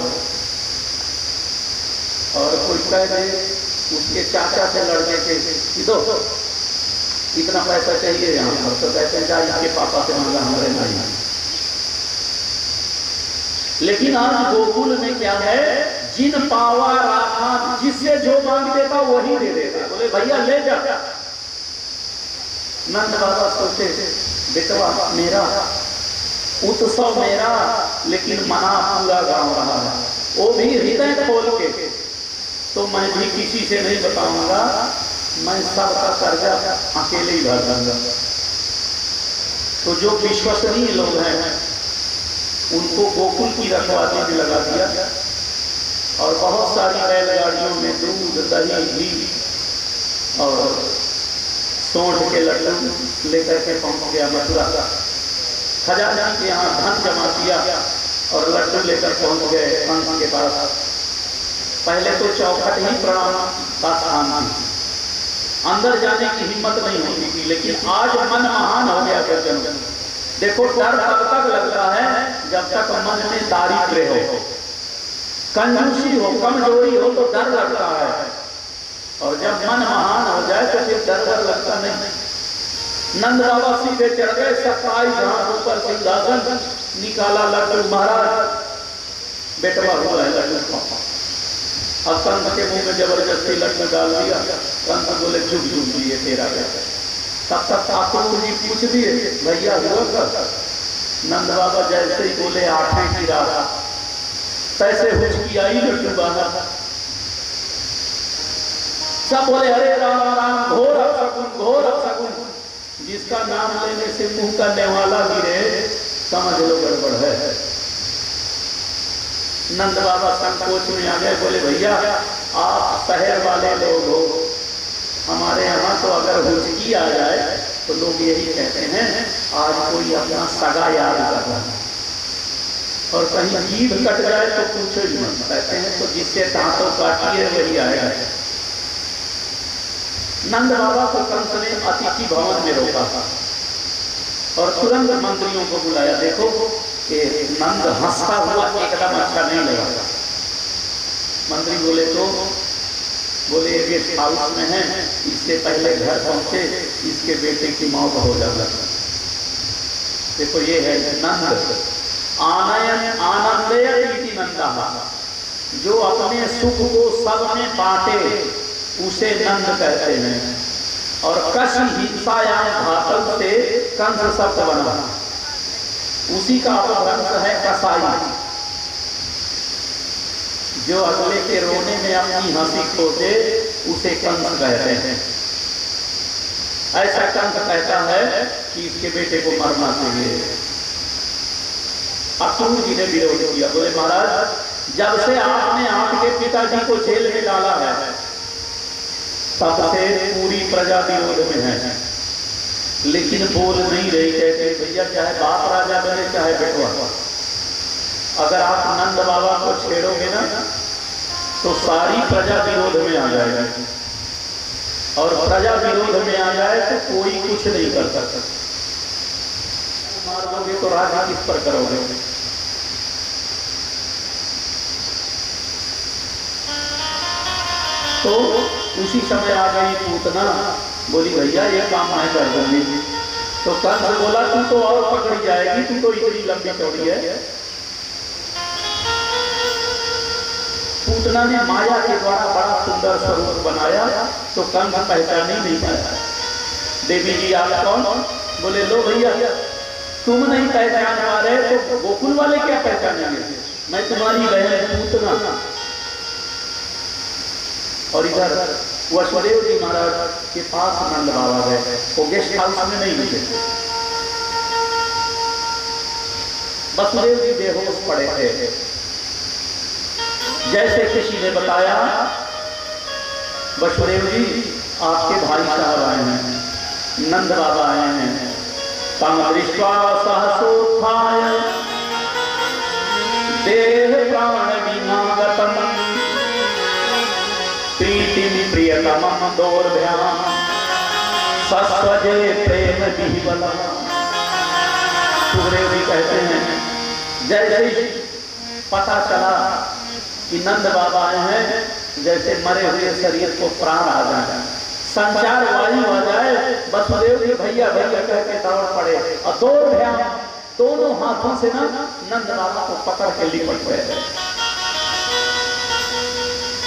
Speaker 1: और कोई कह दे उसके चाचा से लड़ने के दो इतना पैसा चाहिए यहाँ पर, तो कहते हैं इसके पापा से मांगा हमारे नहीं। लेकिन आज गोकुल में क्या है, जिन पावा राखा, जिससे जो मांग देता वही दे देता। बोले भैया ले जा। नंद बाबा सोचे बेटवा मेरा उत्सव मेरा, लेकिन मना पूरा गांव रहा है, वो भी हृदय खोल के, तो मैं भी किसी से नहीं बताऊंगा, मैं सबका कर्जा अकेले ही भर दूंगा। तो जो विश्वसनीय लोग हैं उनको गोकुल की रखवाली में लगा दिया और बहुत सारी बैलगाड़ियों में दूध दही घी और सोंठ के लड्डू लेकर के पहुंच गया मथुरा। खजाना के यहाँ धन जमा किया और लड्डू लेकर पहुंच गए कंस के पास। पहले तो चौखट ही प्रणाम का स्थान थी, अंदर जाने की हिम्मत नहीं होती थी, लेकिन आज मन महान हो गया सज्जनों। देखो डर तब तक लगता है जब तक मन में दारिद्र्य हो, कंजूसी हो, कमजोरी हो तो डर लगता है, और जब मन महान हो जाए तो फिर डर लगता नहीं। नंद बाबा सीधे चढ़ गए, 27 हाथ ऊपर सिंहासन, निकाला लड्डू, महाराज बेटवा हुआ है लड्डू। अब कंस के मुंह में जबरदस्ती लड्डू डाल दिया। कंस बोले झुक झुक दिए तेरा बेटा। तब तक ठाकुर जी पूछ दिए भैया हुआ कर। नंद बाबा जैसे ही बोले आठवें की रात, तैसे हुचकी आई लड्डू बाहर। सब बोले हरे राम राम, घोर अपशकुन, घोर अपशकुन। जिसका नाम लेने से मुंह का नेवाला गिरे समझ लो गड़बड़ है। नंद बाबा संकोच में आ गए, बोले भैया आप शहर वाले लोग हो, हमारे यहाँ तो अगर हुचकी आ जाए तो लोग यही कहते हैं आज कोई अपना सगा याद कर रहा है, और कहीं जीभ कट जाए तो पूछो ही मत। कहते हैं तो जिससे दांतों काटी है वही आएगा। नंद बाबा को कंस ने अतिथि भवन में रोका था और तुरंत मंत्रियों को बुलाया। देखो कि नंद हंसता हुआ एकदम अच्छा नहीं लगा। मंत्री बोले तो बोले गेस्ट हाउस में है, इससे पहले घर पहुंचे इसके बेटे की मौत हो जाएगा। देखो ये है नंद, आनयन आनंदयति नंदा, जो अपने सुख को सब में बांटे उसे नंद कहते हैं। और कश हिंसायाम घातक से कंस शब्द बना, उसी का अपभ्रंश है कसाई, जो अगले के रोने में अपनी हंसी खो दे उसे कंस कहते हैं। ऐसा कंस कहता है कि इसके बेटे को मरना चाहिए। अक्रूर जी ने विरोध किया, बोले महाराज जब से आपने आपके पिताजी को जेल में डाला है तब से पूरी प्रजा विरोध में है, लेकिन बोल नहीं रही। कहते भैया चाहे बाप राजा बने चाहे बेटवा, अगर आप नंद बाबा को छेड़ोगे ना तो सारी प्रजा विरोध में आ जाएगी, और प्रजा विरोध में आ जाए तो कोई कुछ नहीं कर सकता। मारोगे तो राजा किस पर करोगे? तो उसी समय आ गई पूतना, बोली भैया ये काम मैं कर दूंगी। तो कंस बोला तू तो और पकड़ी जाएगी, तू तो इतनी लंबी चौड़ी है। पूतना ने माया के द्वारा बड़ा सुंदर स्वरूप बनाया तो कंस पहचान ही नहीं पाया। देवी जी आप कौन? बोले लो भैया तुम नहीं पहचान पा रहे तो गोकुल वाले क्या पहचानेंगे, मैं तुम्हारी बहन पूतना। और इधर वसुदेव जी महाराज के पास नंद बाबा गए, वो गेस्ट हाउस में नहीं मिले। वसुदेव जी बेहोश पड़े थे। जैसे किसी ने बताया वसुदेव जी आपके भाई साहब आए हैं, नंद बाबा आए हैं। तम दृष्ट्वा सहसोत्थाय देह प्राण विनागतम प्रीतिम प्रियतमं दोर्भ्याम सस्वजे प्रेम विह्वला। सुखदेव जी कहते हैं जैसे ही पता चला कि नंद बाबा आए हैं, जैसे मरे हुए शरीर को प्राण आ जाए, संचार वायु आ जाए, वसुदेव जी भैया भैया कह के दौड़ पड़े और दोर्भ्याम दोनों हाथों से ना नंद बाबा को पकड़ के लिपट गए।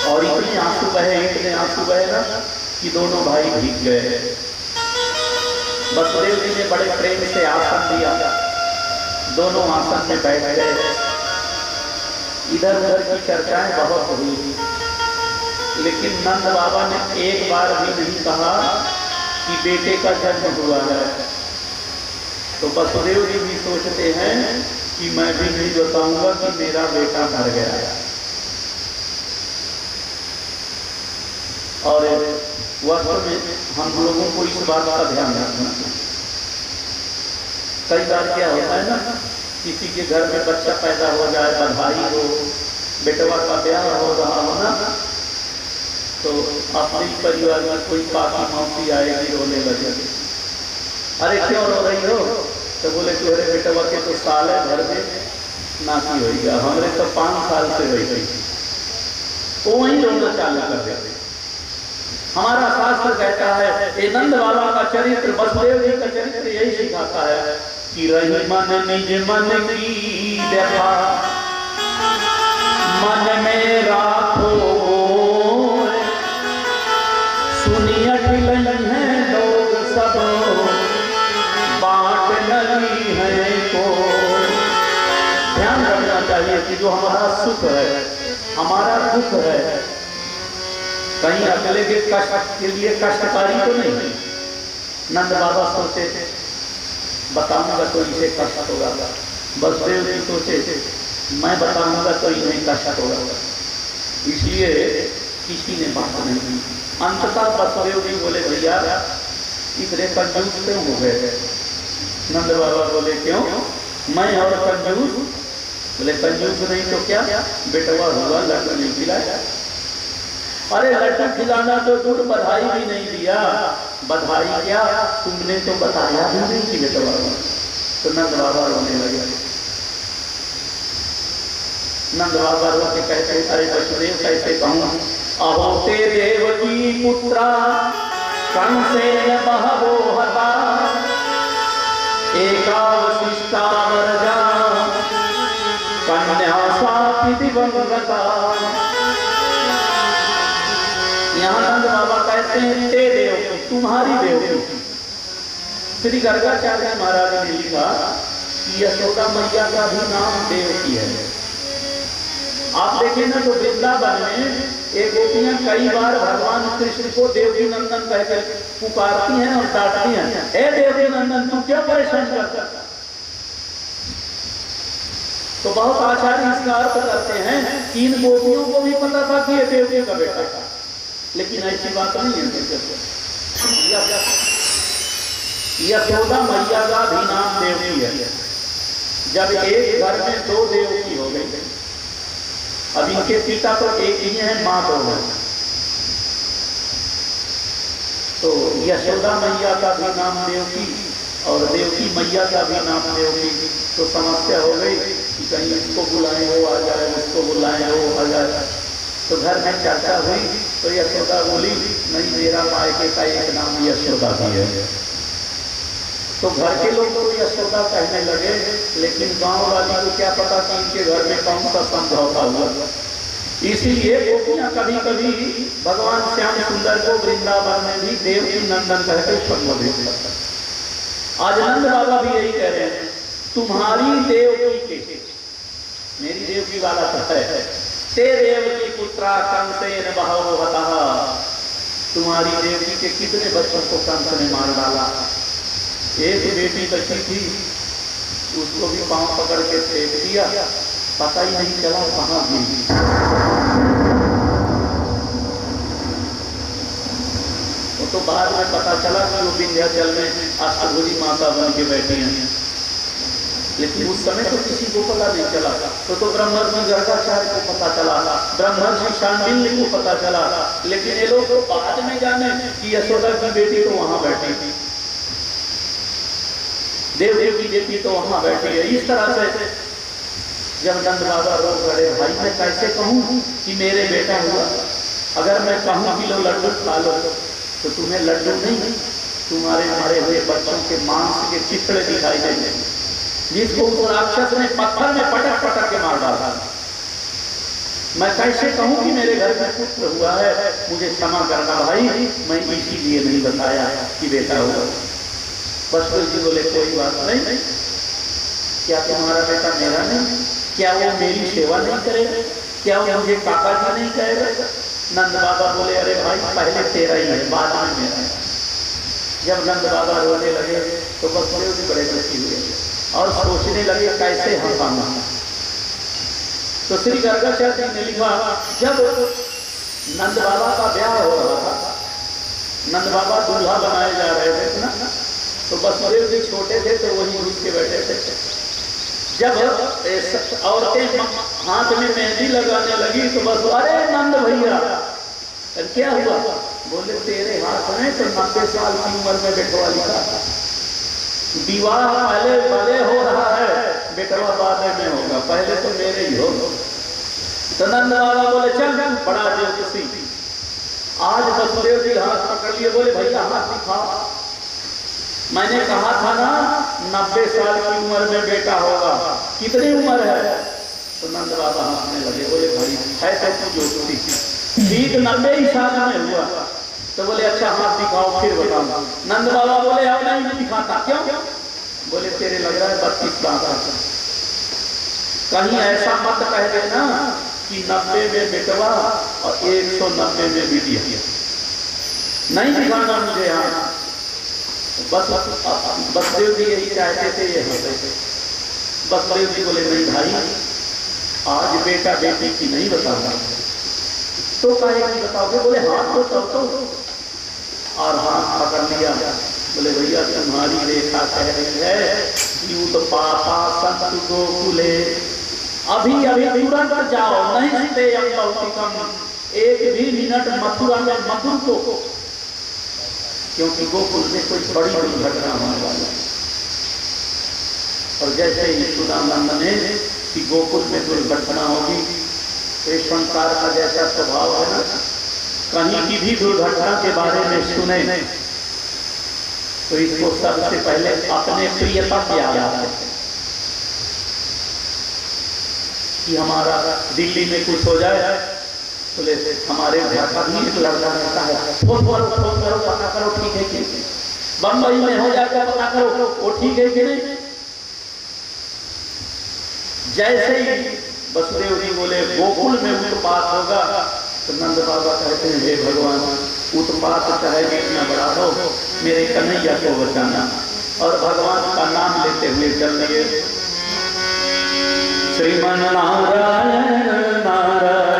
Speaker 1: और इतने आंसू बहे ना कि दोनों भाई भीग गए। वसुदेव जी ने बड़े प्रेम से आसन दिया, दोनों आसन में बैठ गए। इधर उधर की चर्चाएं बहुत हुई, लेकिन नंद बाबा ने एक बार भी नहीं कहा कि बेटे का जन्म हुआ है। तो वसुदेव जी भी सोचते हैं कि मैं भी नहीं बताऊंगा कि मेरा बेटा मर गया है। और वास्तव में हम लोगों को इस बात का ध्यान रखना चाहिए। कई बार क्या होता है ना, किसी के घर में बच्चा पैदा हो जाए, बधाई हो, बेटवा का ब्याह हो रहा हो ना, तो अपने ही परिवार में कोई पापी मौसी आएगी, रोने लगे। अरे क्यों रो रही हो? तो बोले तुम्हारे बेटवा के तो साल है घर में नाती हो गया, हमारे तो 5 साल से रही गई। वो वहीं रोना चालू कर देते। हमारा शास्त्र कहता है, ये नंद बाबा का चरित्र, बसदेव जी का चरित्र यही सिखाता है कि रही मन निज मन की व्यथा, मन में राखो, सुनी अखिल है लोग सब, बांट लगी है को। ध्यान रखना चाहिए कि जो हमारा सुख है, हमारा दुख है, कहीं अगले के कष्ट के लिए कष्टकारी तो नहीं। नंद बाबा सोचे बताऊंगा तो इसे कष्ट होगा, बसदेव जी सोचे मैं बताऊंगा तो इन्हें कष्ट होगा, इसलिए किसी ने बात नहीं की। अंततः बसदेव जी बोले भैया इतने कंजूस क्यों हो गए? नंद बाबा बोले क्यों? मैं और कंजूस? बोले कंजूस नहीं तो क्या, बेटवा हुआ लड्डू नहीं खिलाया। अरे लड्डू खिलाना तो दूर, बधाई भी नहीं दिया। बधाई क्या, तुमने तो बताया भी नहीं कि बेटवा हुआ। तो नंद बाबा रोने लगे। नंद बाबा रो के कहते अरे वसुदेव कैसे कहूँ, अहो ते देवकी पुत्रा कंसेन बहवो हता, एकावशिष्टा वरजा कन्या सापि दिवंगता। यहाँ नंद बाबा कहते हैं ते देवकी, तुम्हारी देवकी। श्री गर्गाचार्य महाराज ने लिखा कि यशोदा मैया का भी नाम देवकी है। आप देखें ना तो वृंदावन में एक गोपियां कई बार भगवान कृष्ण को देवकी नंदन कहकर पुकारती हैं और डांटती हैं, ए देवकी नंदन तू क्यों परेशान करता? तो बहुत आचार्य इसका अर्थ करते हैं कि इन गोपियों को भी पता था कि ये देवकी का बेटा था, लेकिन ऐसी बात नहीं है। यशोदा मैया का भी नाम देवकी है। जब एक घर में 2 देवकी हो गई, अब इनके पिता तो एक ही है, माँ 2 है, तो यशोदा मैया का भी नाम देवकी और देवकी मैया का भी नाम देवकी। तो समस्या हो गई कि कहीं इसको बुलाएं वो आ जाए, उसको बुलाएं वो आ जाए। तो घर में चर्चा हुई तो यशोदा बोली नहीं, मेरा मायके का एक नाम यशोदा भी है। तो घर के लोग तो यशोदा कहने लगे, लेकिन गांव वाली को क्या पता कि इनके घर में कौन सा समझौता हुआ। इसीलिए गोपियां कभी कभी भगवान श्याम सुंदर को वृंदावन में भी देवकी नंदन कहकर संबोधित करते हैं। आज नंद बाबा भी यही कह रहे हैं, तुम्हारी देवकी के, मेरी देवकी वाला कहता है, ते देवकी पुत्रा कंसेन बहवो हतः, तुम्हारी देवकी के कितने बच्चों को कंस ने मार डाला। एक बेटी बची थी, उसको भी पांव पकड़ के फेंक दिया, पता ही नहीं चला कहां गई। वो तो बाद में पता चला कि वो विंध्याचल में अष्टभुजी माता बन के बैठी हैं, लेकिन उस समय तो किसी को पता नहीं चला। तो ब्रह्मर्षि गर्गाचार्य को पता चला, ब्रह्मर्षि शांडिल्य को पता चला, लेकिन ये लोग तो बाद में जाने कि यशोदा की बेटी तो वहां बैठी थी, देवदेव की बेटी तो वहां बैठी है। इस तरह से जब नंद बाबा रो पड़े, भाई मैं कैसे कहूँ कि मेरे बेटा हुआ? अगर मैं कहूँ कि लो लड्डू खा लो तो तुम्हें लड्डू नहीं, तुम्हारे मारे हुए बच्चों के मांस के चित्र दिखाई देंगे, जिसको उस राक्षस ने पत्थर में पटक पटक के मार डाला। मैं कैसे कहूँ कि मेरे घर में पुत्र हुआ है? मुझे क्षमा करना भाई, मैं इसीलिए नहीं बताया कि बेटा हुआ। बसदेव जी बोले कोई बात नहीं, क्या तुम्हारा बेटा मेरा नहीं? क्या वो मेरी सेवा नहीं करेगा? क्या वो मुझे काका जी नहीं कहेगा? नंद बाबा बोले अरे भाई पहले तेरा ही है, बाद में मेरा है। जब नंद बाबा रोने लगे तो बसदेव जी बड़े दुखी हुए और सोचने लगे कैसे हंसाना। तो श्री गर्गाचार्य ने लिखा, जब नंद बाबा का ब्याह हो रहा था नंद बाबा दूल्हा बनाए जा रहे थे ना, तो वसुदेव जी छोटे थे तो वही घुस के बैठे थे। जब औरतें हाथ में मेहंदी लगाने लगी तो बस, अरे नंद भैया क्या हुआ? बोले तेरे हाथ में तो 90 साल की उम्र में बेटवा लिखा था, विवाह पहले भले हो रहा है, बेटवा बाद में होगा, पहले तो मेरे ही हो। तो नंद बाबा बोले चल बड़ा ज्योतिषी, आज वसुदेव जी हाथ पकड़ लिए, बोले भैया हाथ दिखा, मैंने कहा था ना 90 साल की उम्र में बेटा होगा, कितनी उम्र है? तो नंद बाबा हंसने लगे, बोले भाई है तो ज्योतिषी, ठीक 90 ही साल में हुआ। तो बोले अच्छा हाथ दिखाओ फिर बताओ। नंद बाबा बोले अब नहीं दिखाता, क्यों? बोले तेरे लग रहा है 32 साल, कहीं ऐसा मत कह देना कि 90 में बेटवा और 190 में बिटिया, नहीं दिखाना मुझे यहाँ। बस बसदेव जी यही चाहते थे, ये होते थे। बसदेव जी बोले नहीं भाई, आज बेटा बेटी की नहीं बताऊंगा। तो कहे कि बताओगे? बोले हाथ तो तब तो, और हाथ पकड़ लिया। बोले भैया तुम्हारी रेखा कह रही है कि पापा संत गोकुले, अभी अभी तुरंत जाओ, नहीं ते कम, एक भी मिनट मथुरा में मथुर को, क्योंकि गोकुल में कोई बड़ी दुर्घटना होने वाली। और जैसे ही सुदानंद ने कि गोकुल में दुर्घटना होगी, तो संसार का जैसा स्वभाव है ना, कहीं की भी दुर्घटना के बारे में सुने तो इसको सबसे पहले अपने प्रियतम याद आता है कि हमारा दिल्ली में कुछ हो जाए, बोले हमारे घर का भी एक लड़का रहता है, फोन करो पता करो ठीक है कि नहीं, बम्बई में हो जाकर पता करो वो ठीक है कि नहीं। जैसे ही वसुदेव जी बोले गोकुल में उत्पात होगा, तो नंद बाबा कहते हैं हे भगवान, उत्पात चाहे कितना बड़ा हो, मेरे कन्हैया को बचाना। और भगवान का नाम लेते हुए चल दिए, श्रीमन नारायण नारायण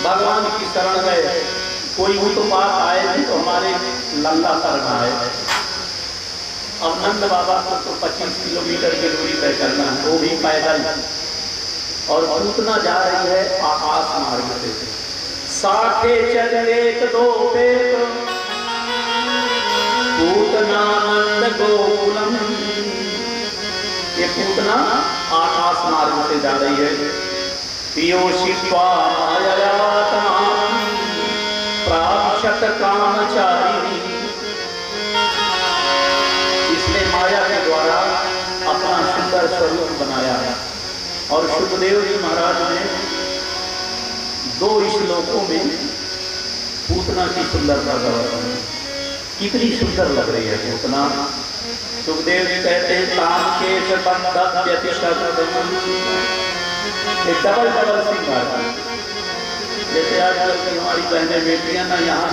Speaker 1: भगवान की शरण गए, कोई उत्पात आए नहीं तो हमारे लल्ला शरण आए। अब नंद बाबा को तो 25 किलोमीटर की दूरी तय करना है, वो भी पैदल, और पूतना जा रही है आकाश मार्ग से। साथे चल एक दो पेट पूतना नंद गोकुलम, ये पूतना आकाश मार्ग से जा रही है। पियोषित्वा माययातमां प्राक्षत कामचारिणी, इसने माया के द्वारा अपना सुंदर स्वरूप बनाया। और सुखदेव जी महाराज ने 2 श्लोकों में पूतना की सुंदरता का वर्णन, कितनी सुंदर लग रही है पूतना। सुखदेव जी कहते हैं ताम केश डबल डबल सिंगार, जैसे आजकल की हमारी बहनें बेटियां ना यहाँ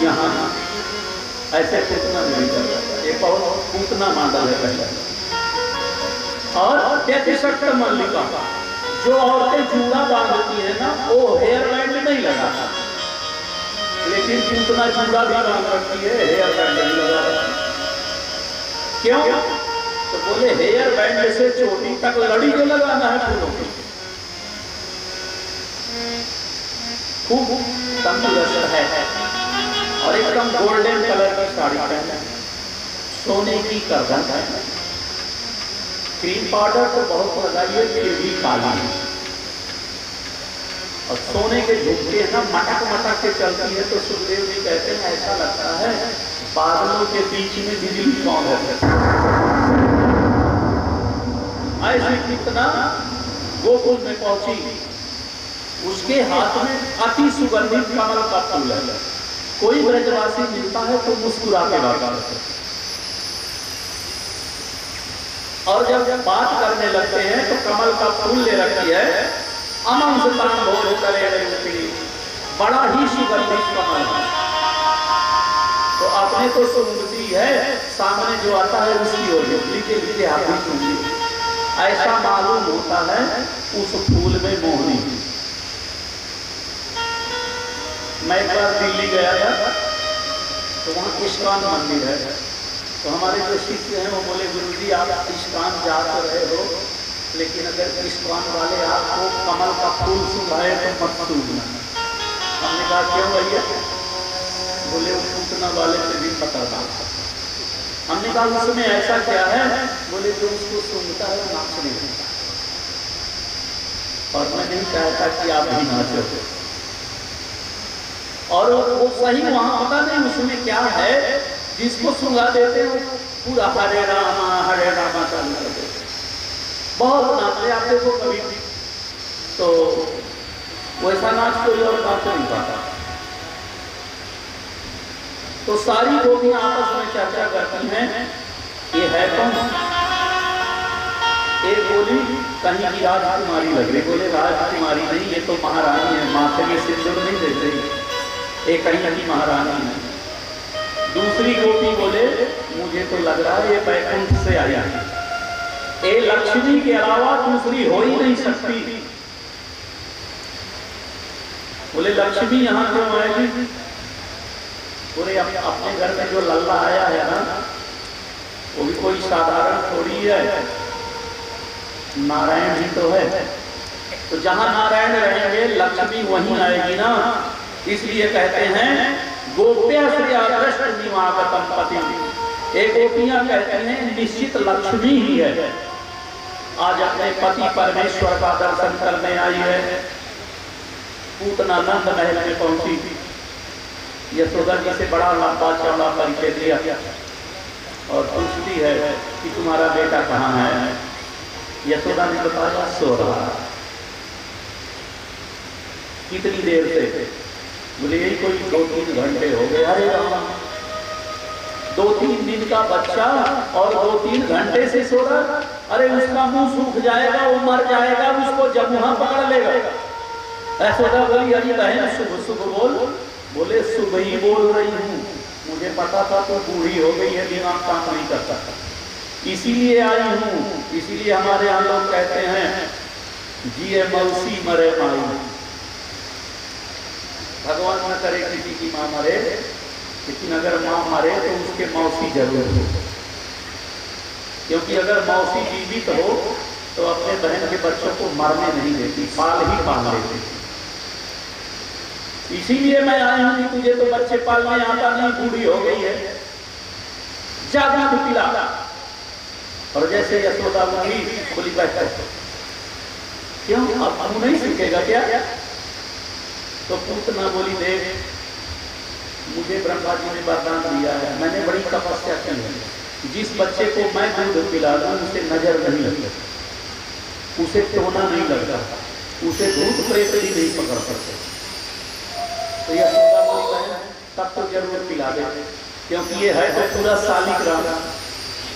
Speaker 1: यहाँ ऐसे पूतना नहीं कर रहा, ये बहुत पूतना मॉडल है पहले। और व्यतिशक्त मल्लिका, जो औरतें जूड़ा बांधती है ना, वो हेयर बैंड नहीं लगाता, लेकिन पूतना जूड़ा भी बांध रखती है, हेयर बैंड नहीं लगा रखती। क्यों? तो बोले हेयर बैंड से चोटी तक लड़ी जो लगाना है फूलों की, खूब तंदुरुस्त है। और एकदम गोल्डन कलर की साड़ी पहने, सोने की गर्दन है, क्रीम पाउडर तो बहुत लगाइए फिर भी काला है, और सोने के झुमके ना मटक मटक के चलती है। तो सुखदेव जी कहते हैं ऐसा लगता है बादलों के बीच में बिजली कौन है। ऐसे कितना गोकुल में पहुंची, उसके हाथ में अति सुगंधित कमल का फूल है। कोई ब्रजवासी मिलता है तो मुस्कुरा के बात करते हैं, और जब बात करने लगते हैं तो कमल का फूल ले रखी है, अमन से भोज करे रही, बड़ा ही सुगंधित कमल है। तो आपने तो सुनती है, सामने जो आता है उसकी ओर लीजिए लीजिए आप भी सुनिए। ऐसा मालूम होता है उस फूल में मोहनी। मैं एक बार दिल्ली गया था, तो वहाँ इस्कॉन मंदिर है। तो हमारे जो शिष्य हैं वो बोले गुरुजी आप इस्कॉन जा तो रहे हो, लेकिन अगर इस्कॉन वाले आपको कमल का फूल सुनाए तो मत सुनना। हमने कहा क्यों भैया? बोले वो पूतना वाले से भी पता था। हमने कहा उसमें ऐसा क्या है? बोले जो उसको सुनता है नाचने लगता, और मैं नहीं चाहता कि आप भी नाचो। और वो सही वहां पता नहीं उसमें क्या है, जिसको सुंगा देते हो पूरा हरे रामा करने लगते, बहुत नाचते। आप देखो कभी तो वैसा नाच कोई और नाच नहीं पाता। तो सारी गोपियां आपस में चर्चा करती हैं, ये है कौन? एक बोली कहीं की राजकुमारी लग रही, बोले राजकुमारी नहीं, ये तो महारानी है, माथे में सिंदूर नहीं देते, एक कहीं की महारानी है। दूसरी गोपी बोले मुझे तो लग रहा है ये बैकुंठ से आया है, ये लक्ष्मी के अलावा दूसरी हो ही नहीं सकती। बोले लक्ष्मी यहाँ क्यों आएगी? बोले अपने घर में जो लल्ला आया है ना, वो भी कोई साधारण थोड़ी है, नारायण ही तो है। तो जहाँ नारायण रहेंगे लक्ष्मी वहीं आएगी ना। इसलिए कहते हैं गोप्या श्री आदृष्ट निवागतम पति। एक गोपियां कहते हैं निश्चित लक्ष्मी ही है, आज अपने पति परमेश्वर का दर्शन करने आई है। पूतना नंद महल में पहुंची, यशोदा जी से बड़ा लंबा चौड़ा परिचय दिया और पूछती है कि तुम्हारा बेटा कहाँ है? यशोदा ने बताया सो रहा। कितनी देर से? बोले यही कोई 2-3 घंटे हो गए। अरे राम, 2-3 दिन का बच्चा और 2-3 घंटे से सो रहा? अरे उसका मुंह सूख जाएगा, वो मर जाएगा, उसको जमुहा पकड़ लेगा। यशोदा बोली अरे बहन शुभ शुभ बोल। बोले शुभ ही बोल रही हूँ, मुझे पता था तो बूढ़ी हो गई है, दिमाग काम नहीं करता, इसीलिए आई हूँ। इसीलिए हमारे यहाँ लोग कहते हैं जिए मौसी मरे माई। भगवान न करे किसी की माँ मरे, लेकिन अगर माँ मरे तो उसके मौसी जरूर हो, क्योंकि अगर मौसी जीवित हो तो अपने बहन के बच्चों को मरने नहीं देती, पाल ही पाल लेती। इसीलिए मैं आई हूं कि तुझे तो बच्चे पालने आता नहीं, बूढ़ी हो गई है, जा दूध पिला। और जैसे यशोदा बोली बोली बैठो, क्यों अब तू नहीं सीखेगा क्या? तो पूतना बोली देख मुझे ब्रह्मा जी ने वरदान दिया है, मैंने बड़ी तपस्या की है, जिस बच्चे को मैं दूध पिला दूं उसे नजर नहीं लगता, उसे टोना नहीं लगता, उसे भूत प्रेत ही नहीं पकड़ सकते। तो यशोदा बोली बहन तब तो जरूर पिला दे, क्योंकि ये है तो पूरा सालिग्राम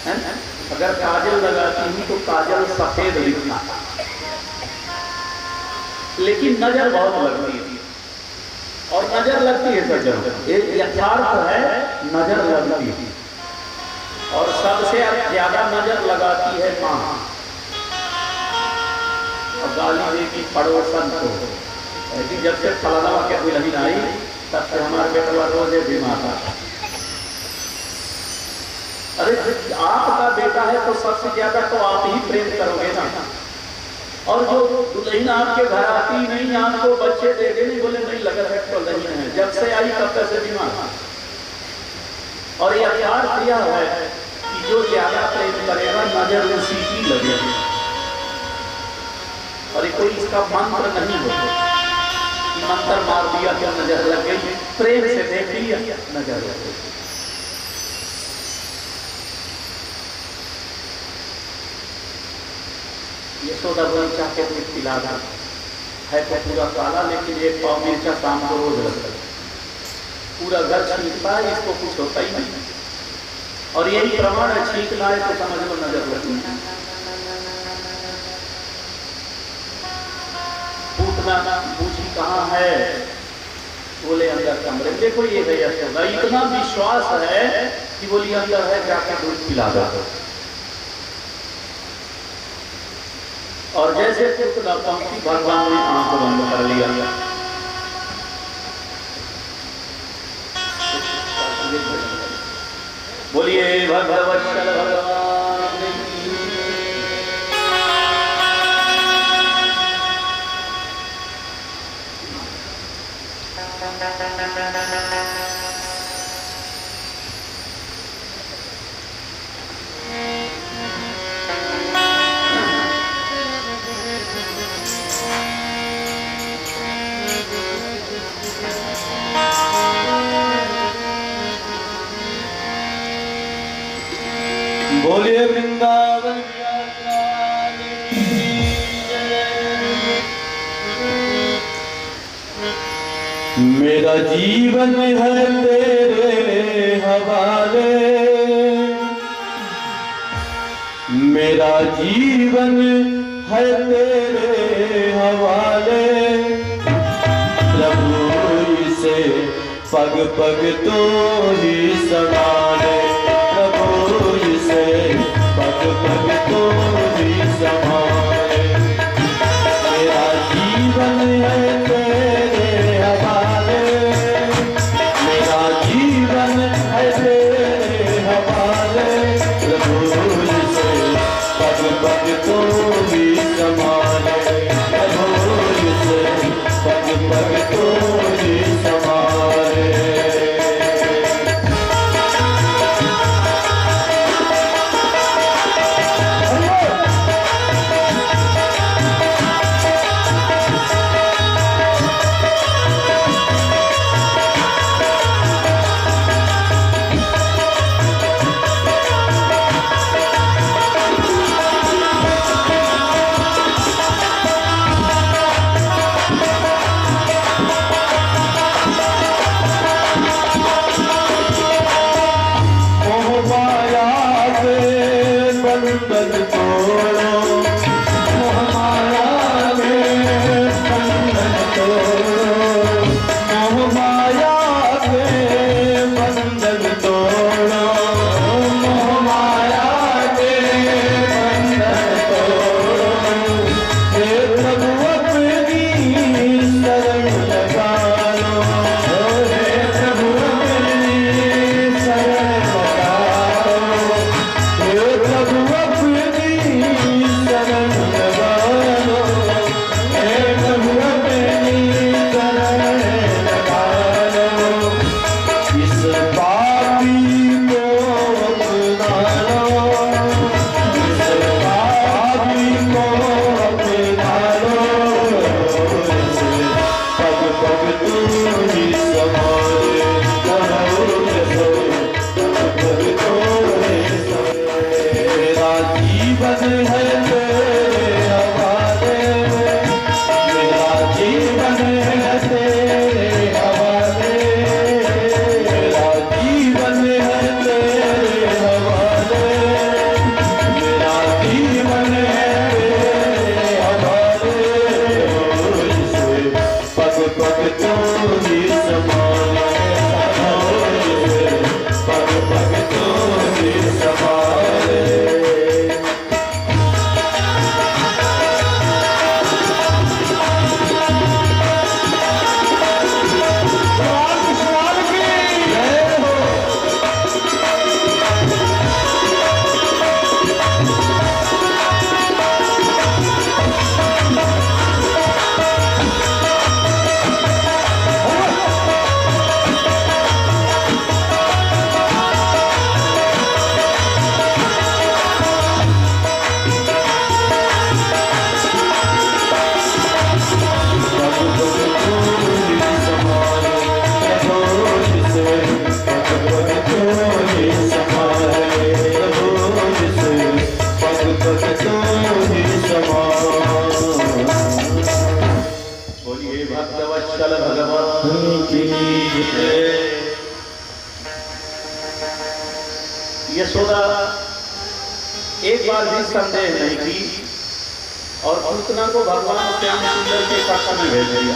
Speaker 1: है ना। अगर काजल लगाती हूँ तो काजल सफेद दिखता, लेकिन नजर बहुत लगती है, और नजर लगती है सज्जन, एक यथार्थ है, नजर लगती है, और सबसे ज्यादा नजर लगाती है माँ। और गाली देगी पड़ोसन को, ऐसी जब से फलाना क्या दुल्हन आई तब से हमारे बेटा रोजे बीमार था। अरे आपका बेटा है तो सबसे ज्यादा तो आप ही प्रेम करोगे ना। और जो दुल्हन आपके घर आती नहीं, आपको बच्चे दे देने बोले नहीं लगा है तो नहीं है, जब से आई तब तक से बीमार। और ये प्यार किया है कि जो ज्यादा प्रेम करेगा नजर उसी की लगेगी। और ये कोई इसका मंत्र नहीं होता कि मंत्र मार दिया क्या नजर लग गई, प्रेम से देख लिया नजर लग गई। यशोदा मिर्चा के पिला है तो पूरा काला, लेकिन एक पाव मिर्चा शाम को रोज लगता है, पूरा घर छींकता है, इसको कुछ होता ही नहीं। और यही प्रमाण है, छींक लाए तो समझ लो नजर लगती है। पूछना पूछी कहाँ है, बोले अंदर कमरे। देखो ये है यशोदा, इतना विश्वास है कि बोली अंदर है, जाकर दूध पिला दो। और जैसे पुतला पंक्ति भगवान ने आंख बंद कर लिया। बोलिए भगवत्सल भगवान की।
Speaker 2: बोलिए वृंदावन मेरा जीवन है तेरे हवाले, मेरा जीवन है तेरे हवाले। प्रभु इसे पग पग तो ही संभाले, प्रभु इसे पग पग तो ही संभाले। मेरा जीवन है तेरे हवाले, मेरा जीवन है तेरे हवाले। प्रभु इसे पग पग तो ही संभाले, प्रभु इसे पग पग तो ही संभाले।
Speaker 1: यशोदा एक बार भी संदेह नहीं की और पूतना को भगवान श्याम सुंदर के कक्ष में भेज दिया।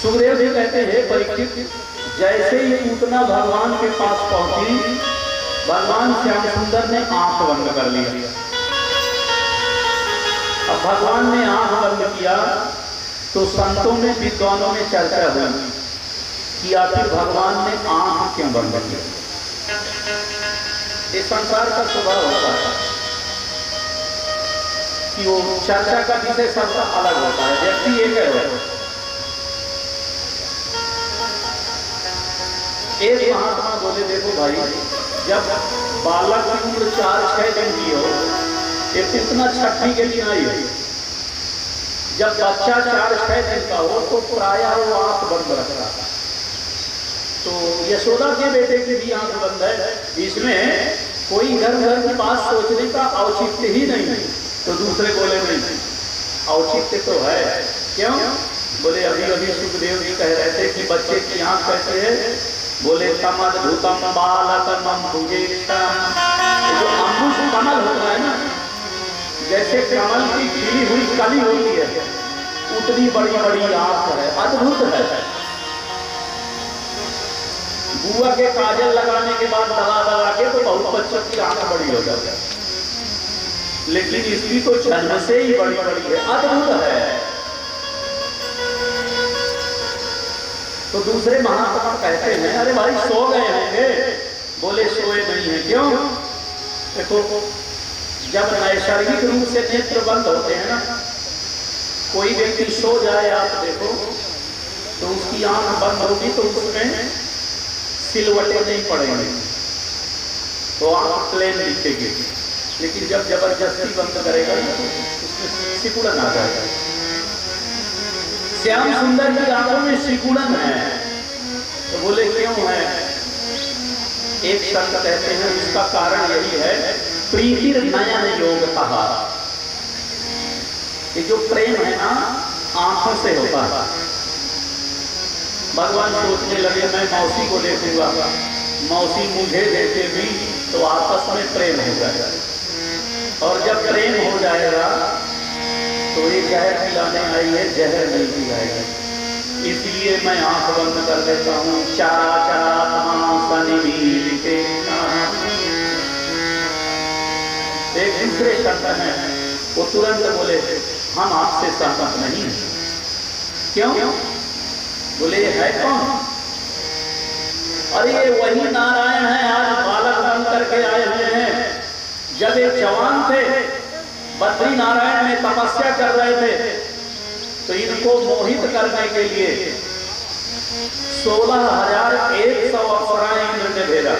Speaker 1: सुखदेव जी कहते हैं परीक्षित, जैसे ही पूतना भगवान के पास पहुंची, भगवान श्याम सुंदर ने आंख बंद कर लिया। अब भगवान ने आंख बंद किया तो संतों में, विद्वानों में चर्चा हुई कि आखिर भगवान ने आंख क्यों बंद किया। इस संसार का स्वभाव होता है कि वो चर्चा का विषय सबका अलग होता है, व्यक्ति एक है। एक महात्मा बोले, देखो भाई, जब बालक की उम्र 4-6 दिन की हो, एक इतना छठी के लिए आई है, जब बच्चा 4-6 दिन का हो तो प्रायः वो आंख बंद रखता है। तो यशोदा के बेटे की भी आंख बंद है, इसमें कोई घर की बात सोचने का औचित्य ही नहीं। तो दूसरे बोले नहीं, औचित्य तो है। क्यों? बोले अभी अभी सुखदेव जी कह रहे थे कि बच्चे की आंख कैसे है। बोले कमल भूतम बालकम भुजेक्षम, जो अम्बुज कमल होता है ना, जैसे कमल की खिली हुई कली होती है, उतनी बड़ी बड़ी आंख है, अद्भुत है। बुआ के काजल लगाने के बाद दबा के तो बहुत बच्चों की आंख बड़ी हो जाती है, लेकिन इसकी तो जन्म से ही बड़ी बड़ी है, अद्भुत है। तो दूसरे महात्मा कहते हैं, अरे भाई सो गए होंगे। बोले सोए नहीं है। क्यों? देखो, जब नैसर्गिक रूप से नेत्र बंद होते हैं ना, कोई व्यक्ति सो जाए, आप देखो तो उसकी आंख बंद होगी तो उसमें सिलवटें नहीं पड़ेंगी, तो आंख प्लेन दिखेगी। लेकिन जब जबरदस्ती बंद करेगा तो उसमें सिकुड़न आ जाएगा। श्याम सुंदर की आंखों में सिकुड़न है। तो बोले क्यों है? एक संत कहते हैं इसका कारण यही है, प्रीतिर नयन योग कहा। ये जो प्रेम है ना, आंखों से होता है। भगवान सोचने लगे मैं मौसी को देखूंगा, मौसी मुझे देखे भी तो आपस में प्रेम हो जाएगा, और जब प्रेम हो जाएगा तो ये जहर पिलाने आई है, जहर नहीं पिलाएगा। इसलिए मैं आंख बंद कर देता हूँ। एक दूसरे शब्द हैं, वो तुरंत बोले हम आपसे सहमत नहीं। क्यों? बोले है कौन? अरे ये वही नारायण है, आज बालक बन करके आए हुए हैं। जब एक जवान थे, बद्री नारायण में तपस्या कर रहे थे, तो इनको मोहित करने के लिए 16,100 अप्सराएं इंद्र ने भेजा।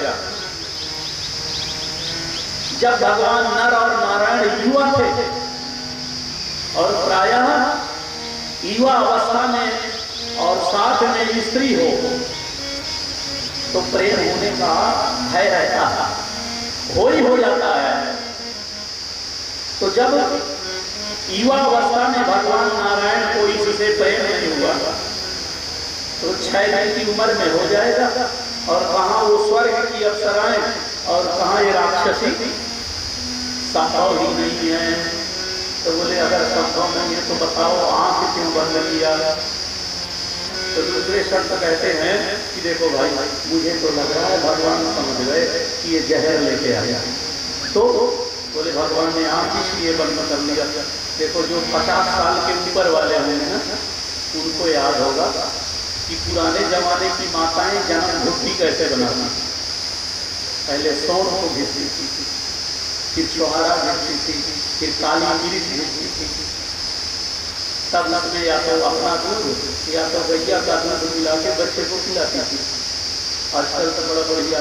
Speaker 1: जब भगवान नर और नारायण युवा थे, और प्रायः युवा अवस्था में और साथ में स्त्री हो, तो प्रेम होने का भय रहता है, हो ही हो जाता है। तो जब युवा अवस्था में भगवान नारायण को इससे प्रेम नहीं हुआ, तो 6 दिन की उम्र में हो जाएगा, और कहाँ वो स्वर्ग की अप्सराएं और कहाँ ये राक्षसी, संभव ही नहीं है। तो बोले अगर संभव नहीं है तो बताओ आंख क्यों बंद किया? तो दूसरे संत कहते हैं कि देखो भाई, मुझे तो लग रहा है भगवान समझ गए कि ये जहर लेके आया। तो बोले भगवान ने आंख इसलिए बंद कर लिया। देखो जो 50 साल के ऊपर वाले होंगे ना, उनको याद होगा कि पुराने जमाने की माताएं जन्म घुट्टी कैसे बनाती। पहले सोन को घिसती थी, फिर छोहारा घिसती थी, फिर काली मिर्च घिसती थी, तब उसमें या तो अपना दूध या तो गैया का दूध मिला के बच्चे को खिलाती थी। आजकल तो बड़ा बढ़िया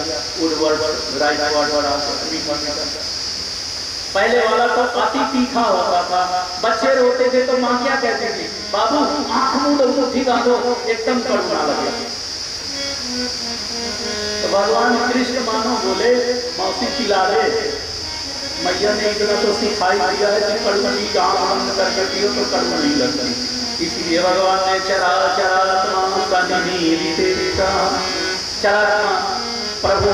Speaker 1: पहले वाला तो अति तीखा होता था। बच्चे रोते थे तो माँ क्या कहती थी? बाबू आंख मुंह ठिका दो, एकदम कड़वा लगे। तो भगवान कृष्ण मानो बोले मौसी पिला दे। मैया ने इतना तो सिखाई दिया है कि कड़वा चीज आंख बंद करके पियो तो कड़वा नहीं लगती। इसलिए भगवान ने चरात्मा प्रभु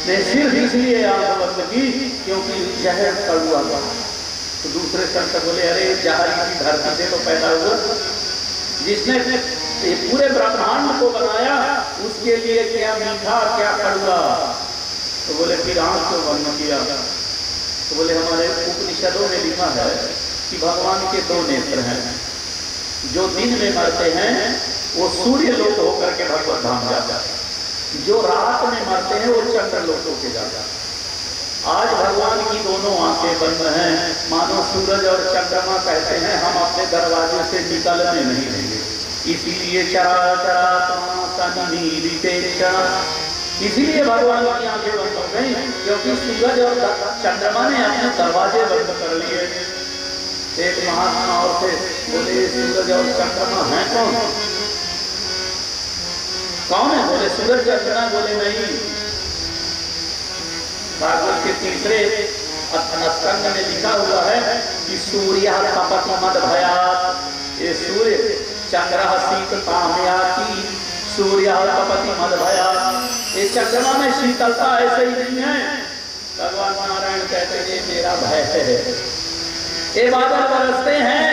Speaker 1: ने सिर्फ इसलिए आंख बंद की क्योंकि जहर कड़वा था। तो दूसरे संत बोले अरे जहर की धरती से तो पैदा हुआ, जिसने ये पूरे ब्रह्मांड को बनाया उसके लिए क्या मीठा क्या कड़वा। तो बोले फिर आंख को बंद किया। तो बोले हमारे उपनिषदों में लिखा है कि भगवान के दो नेत्र हैं, जो दिन में मरते हैं वो सूर्य लोक होकर के भगवत धाम जाता है, जो रात में मरते हैं वो चंद्र लोकों के जाता है। आज भगवान की दोनों आंखें बंद हैं, मानो सूरज और चंद्रमा कहते हैं हम अपने दरवाजे से निकलने नहीं देंगे। इसीलिए इसीलिए भगवान की आंखें बंद हो गई, क्योंकि सूरज और चंद्रमा ने अपने दरवाजे बंद कर लिए। एक महात्मा और थे, बोले सूरज और चंद्रमा है कौन? कौन है? बोले सूरज चंद्रमा। बोले नहीं, भागवत के तीसरे स्कंद में लिखा हुआ है कि सूर्य तपति मद भयात्, ये सूर्य चंद्र शीतलता में आती, सूर्य तपति मद भयात्, ये चंद्रमा में शीतलता ऐसे ही नहीं है। भगवान नारायण कहते हैं मेरा भय है, ये बादल बरसते हैं,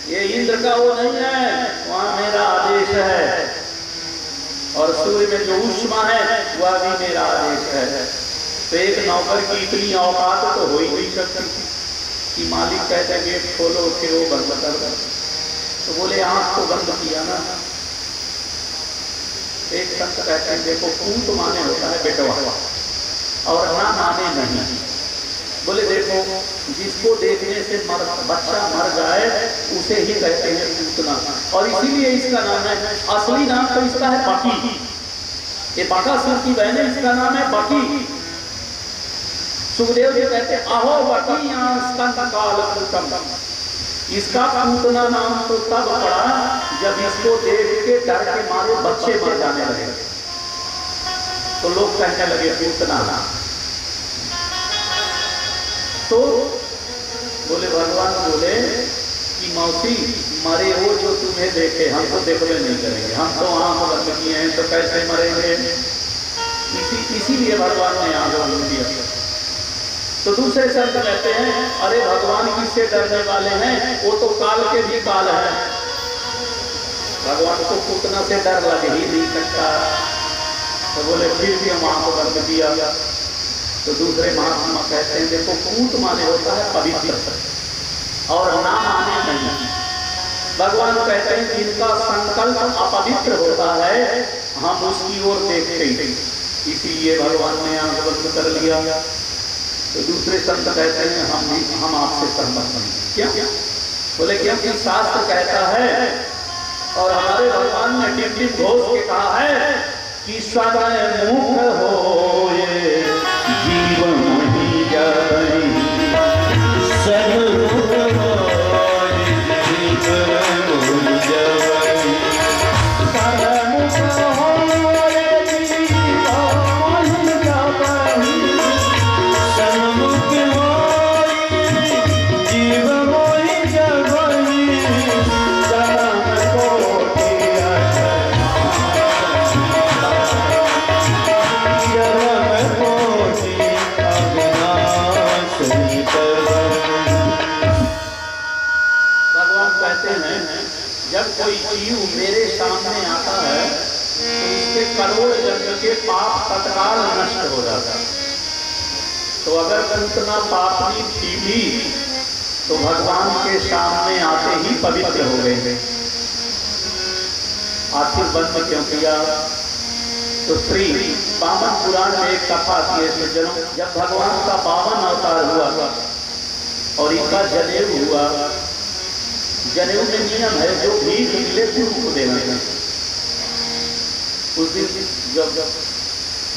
Speaker 1: ये इंद्र का वो नहीं है, वहां मेरा आदेश है। और सूर्य में जो ऊष्मा है वह भी मेरा आदेश है। तो एक नौकर की इतनी औकात तो हो ही नहीं सकती कि मालिक कहते हैं गेट खोलो फिर वो बंद कर दो। तो बोले आंख को बंद किया ना। एक संत कहते हैं देखो पूत माने होता है बेटवा और ना माने नहीं। बोले देखो जिसको देखने से बच्चा मर जाए उसे ही कहते हैं पूतना, और इसीलिए इसका नाम है, असली नाम तो इसका है बकी। ये बकासुर की बहन है, इसका नाम है बकी। सुखदेव जी कहते अहो बकी काल, इसका पूतना नाम तो तब पड़ा जब इसको देख के डर के मारे बच्चे मर जाने लगे, तो लोग कहने लगे पूतना नाम। तो बोले भगवान बोले कि मौसी मरे वो जो तुम्हें देखे हम तो देखने नहीं करेंगे, हम तो आंख बंद किए हैं तो कैसे मरेंगे। इसीलिए भगवान ने आंख बंद किया। तो दूसरे संत कहते हैं अरे भगवान किससे डरने वाले हैं, वो तो काल के भी काल है, भगवान को पूतना से डर लग ही नहीं सकता। तो बोले फिर भी हम आंख बंद किया। तो दूसरे महात्मा कहते हैं देखो पूत माने होता है पवित्र और ना माने नहीं। भगवान कहते हैं जिनका संकल्प अपवित्र होता है हम उसकी ओर देखते ही, इसीलिए भगवान ने आंख बंद कर लिया। तो दूसरे संत कहते हैं हम आपसे सहमत नहीं। क्या? बोले क्योंकि शास्त्र कहता है और हमारे भगवान ने टिप टिप घोष के कहा है कि सदै मुख हो जीवन ही जाए, सन्मुख होय जीवन ही जाए, सन्मुख होय जीवन ही जाए, सन्मुख होय जीवन ही जाए, जन्म कोटि जब कोई जीव मेरे सामने आता है तो उसके करोड़ जन्म के पाप तत्काल नष्ट हो जाता है। तो अगर पूतना पापनी थी भी तो भगवान के सामने आते ही पवित्र हो गए। आखिर बंद क्यों किया? तो श्री वामन पुराण में एक कथा थी है, जब भगवान का 52 अवतार हुआ और इनका जनेऊ हुआ। जनेऊ में नियम है जो भीख मिले गुरु को देना है। उस दिन जब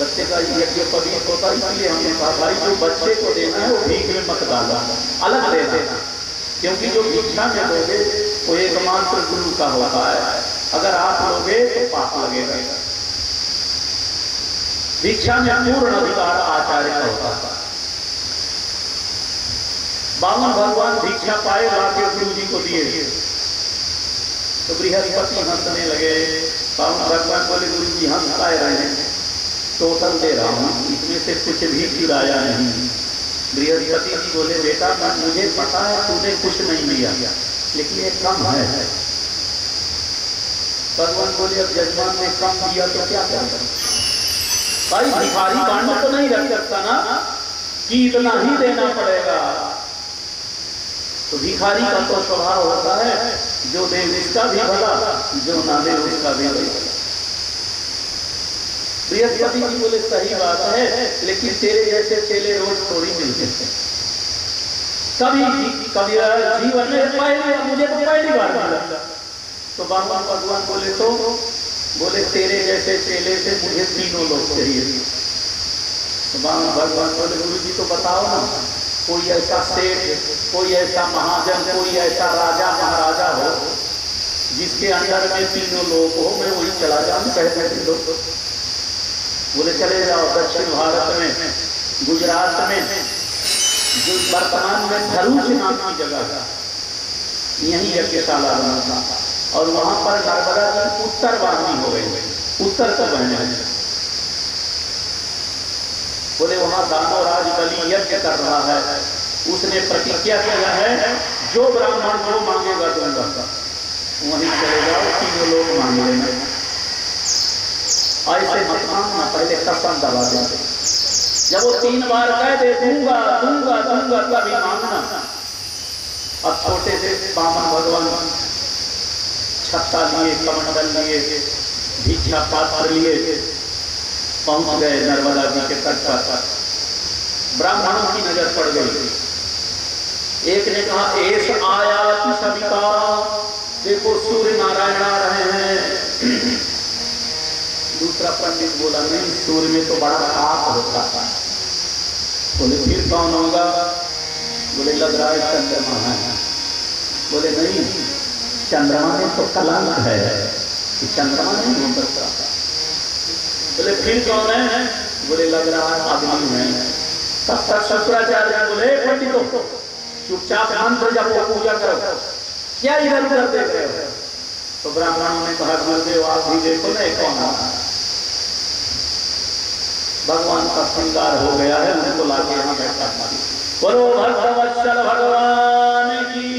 Speaker 1: बच्चे का यज्ञोपवीत होता है इसलिए हमने कहा भाई जो बच्चे को देना है वो भीख में मत डालना, अलग दे देना, क्योंकि जो भिक्षा में दोगे वो एकमात्र गुरु का होता है, अगर आप लोगे तो पाप लगेगा। भिक्षा में पूर्ण अधिकार आचार्य का होता है। 52 भगवान भिक्षा पाए लाके गुरु जी को दिए तो बृहस्पति हंसने लगे। 52 भगवान बोले गुरु जी हंस पाए रहे हैं, टोटल दे रहा हूँ, इसमें से कुछ भी चुराया नहीं। बृहस्पति जी बोले बेटा मुझे पता है तूने कुछ नहीं लिया, लेकिन ये कम है। भगवान बोले अब जजमान ने कम दिया तो क्या करें भाई, भिखारी बांट तो नहीं रख सकता ना कि इतना ही देना पड़ेगा। तो भिखारी का तो स्वभाव होता है जो दे उसका भी भला, जो ना दे उसका भी भला। बृहस्पति जी बोले सही बात है, लेकिन तेरे जैसे चेले रोज थोड़ी मिलते हैं। कभी जीवन में पहले, मुझे तो पहली बार मिला। तो भगवान बोले तो बोले तेरे जैसे चेले से मुझे तीनों लोग चाहिए। तो भगवान बोले गुरु जी तो बताओ ना, कोई ऐसा सेठ, कोई ऐसा महाजन, कोई ऐसा राजा महाराजा हो जिसके अंदर में तीनों लोग हो, मैं वही चला जाऊं। कहते लोग बोले चले जाओ दक्षिण भारत में, गुजरात में, जो वर्तमान में भरूच नाम की जगह है, यही यज्ञशाला बना था। और वहां पर नर्मदा जी उत्तर वाहिनी हो गई, उत्तर से बहने लगी। बोले वहां दानवराज बलि यज्ञ कर रहा है, उसने प्रतिज्ञा किया है जो ब्राह्मण जो मांगेगा दूंगा। वहीं चले जाओ, तीनों लोग मांग लेंगे। ऐसे मत मांगना, पहले कसम दबा देंगे। जब वो 3 बार कह दे दूंगा दूंगा दूंगा तभी मांगना। अब छोटे से बामन भगवान छत्ता लिए, कमंडल लिए, भिक्षा पात्र लिए पहुंच गए नर्मदा जी के तट पर। ब्राह्मणों की नजर पड़ गई। एक ने कहा ऐस आया सविता, देखो सूर्य नारायण आ रहे हैं। दूसरा पंडित बोला नहीं, सूर्य में तो बड़ा ताप होता है। बोले फिर कौन होगा? बोले लग रहा है चंद्रमा है। बोले नहीं, चंद्रमा में तो कलंक है, कि चंद्रमा नहीं हो सकता। बोले फिर कौन है? बोले लग रहा है अग्नि है। तब तक शुक्राचार्य बोले पंडितों चुपचाप मंत्र जपो, पूजा करो, क्या इधर उधर देख रहे हो? तो ब्राह्मणों ने कहा गुरुदेव आप भी देखो ना कौन है। भगवान का श्रृंगार हो गया है, उनको लाके यहाँ बैठा। बोलो भक्तवत्सल भगवान की।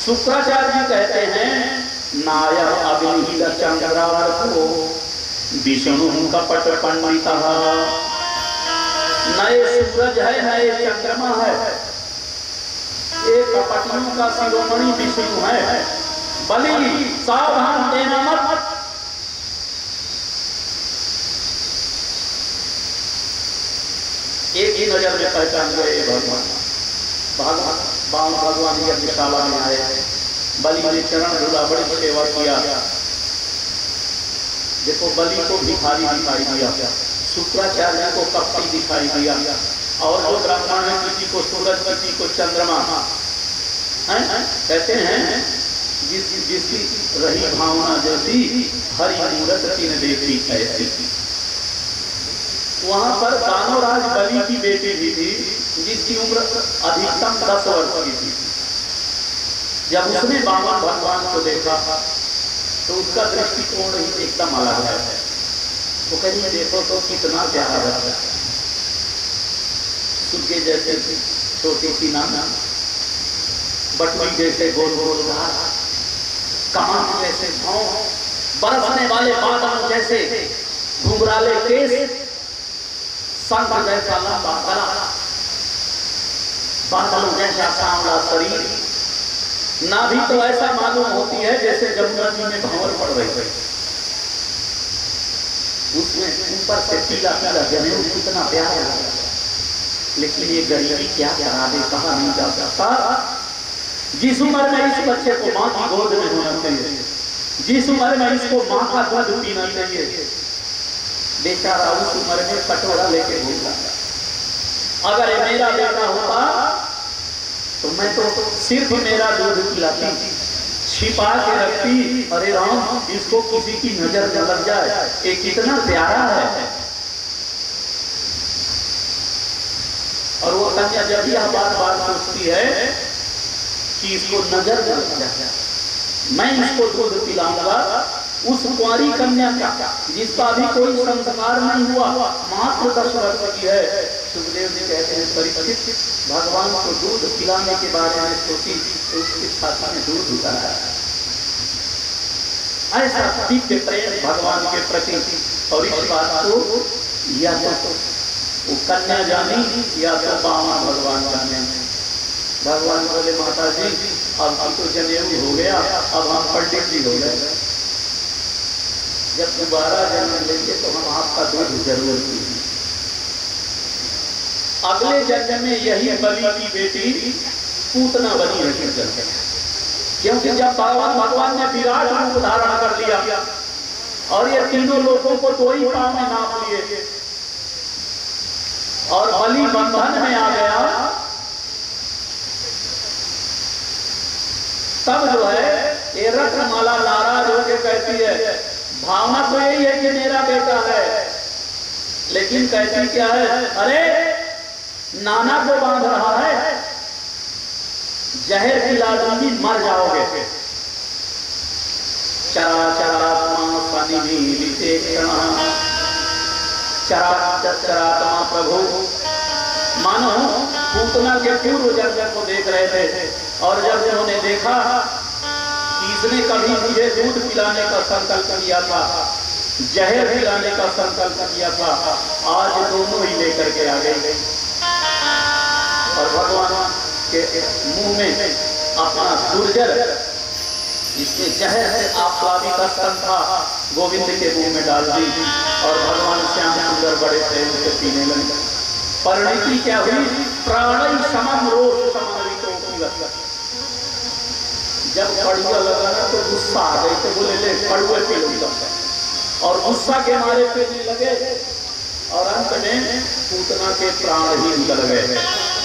Speaker 1: शुक्राचार्य जी कहते हैं नाय अग्नि चंद्रार्को विष्णु कपट पंडित। नए सूरज है, नए चंद्रमा है, एक कपटियों का शिरोमणि विष्णु है। बलि सावधान देना मत। एक ही नजर में पहचान गए भगवान यज्ञशाला में आए। बलि ने चरण धुला, बड़ी सेवा किया। देखो बलि को भिखारी दिखाई दिया, शुक्राचार्य को कपटी दिखाई दिया, और जो ब्राह्मण है किसी को सूरज, किसी को चंद्रमा। कहते हैं जिसकी रही भावना जैसी हरि मूरत तीन देखी ऐसी। वहां पर दानवराज बलि की बेटी भी थी जिसकी उम्र अधिकतम 10 वर्ष की थी। जब उसने बामन भगवान को देखा तो उसका दृष्टिकोण ही एकदम अलग है। तो कहीं देखो तो कितना प्यारा बच्चा, सूर्य जैसे छोटी सी नाना, बटुई जैसे गोल गोल घास, कमान जैसे भाव, बरसने वाले बादलों जैसे घुंघराले केस, संत जैसा लंबा गला, बादलों जैसा सांवला शरीर। नाभि तो ऐसा मालूम होती है जैसे जमुना जी में भंवर पड़ रही है। उसमें ऊपर से पीला पीला जनेऊ कितना प्यारा लगा। लेकिन ये गरीबी क्या करा दे, कहा नहीं जा सकता। जिस उम्र में इस बच्चे को माँ की गोद में होना चाहिए, जिस उम्र में इसको माँ का दूध पीना चाहिए, बेचारा उस उम्र में कटोरा लेके घूमता। अगर ये मेरा बेटा होता तो मैं तो सिर्फ मेरा दूध पिलाती, छिपा के रखती। अरे राम, इसको किसी की नजर न लग जाए, ये कितना प्यारा है। और वो कन्या जब यह बार सोचती है कि इसको नजर न लग जाए, मैं इसको दूध पिलाऊंगा उस कुंवारी कन्या का जिसका अभी कोई संस्कार नहीं हुआ, मात्र 10 वर्ष की है। सुखदेव जी कहते हैं परीक्षित, भगवान को दूध पिलाने के बारे में सोची तो उसके छाती में दूध उतरा। ऐसा दिव्य प्रेम भगवान के प्रति। और इस बात को या तो वो कन्या जानी या तो बामा भगवान जाने। भगवान बोले माता जी अब तो जनेऊ हो गया, अब हम पंडित जी हो गए, जब दोबारा जन्म लेंगे तो हम आपका दूध जरूर पीएंगे। अगले जन्म में यही बलि की बेटी पूतना बनी है जन्म, क्योंकि जब भगवान ने विराट रूप धारण कर लिया और ये तीनों लोगों को 2 ही पांव में नाप लिए और बलि बंधन में आ गया, तब जो है ये रत्नमाला नाराज होकर कहती है, भावना तो यही है कि मेरा बेटा है, लेकिन कहती क्या है, अरे नाना को बांध रहा है, जहर पिला दूंगी मर जाओगे। चराचरात्मा चरात्मा प्रभु, मानो पूतना के पूर्व जन्म को देख रहे थे और जब उन्होंने देखा इसने कभी मुझे दूध पिलाने का संकल्प किया था, जहर पिलाने का संकल्प किया था, आज दोनों ही लेकर के आ गए और भगवान के मुंह में अपना दुर्जर जिसमें जहर से आप्लावी का स्तन था गोविंद के मुंह में डाल दी और भगवान श्याम सुंदर बड़े प्रेम से पीने लगे। परिणति क्या हुई, प्राणी समम रोष समन्वितो की। जब कड़ुआ लगा ना तो गुस्सा आ गई, तो बोले ले कड़ुए पी लो, और गुस्सा के मारे पीने लगे और अंत में पूतना के प्राण ही निकल गए।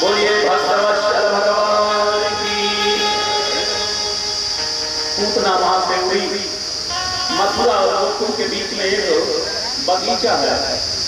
Speaker 1: बोलिए भक्तवत्सल भगवान की। पूतना वहां से उड़ी, मथुरा और गोकुल के बीच में एक बगीचा है,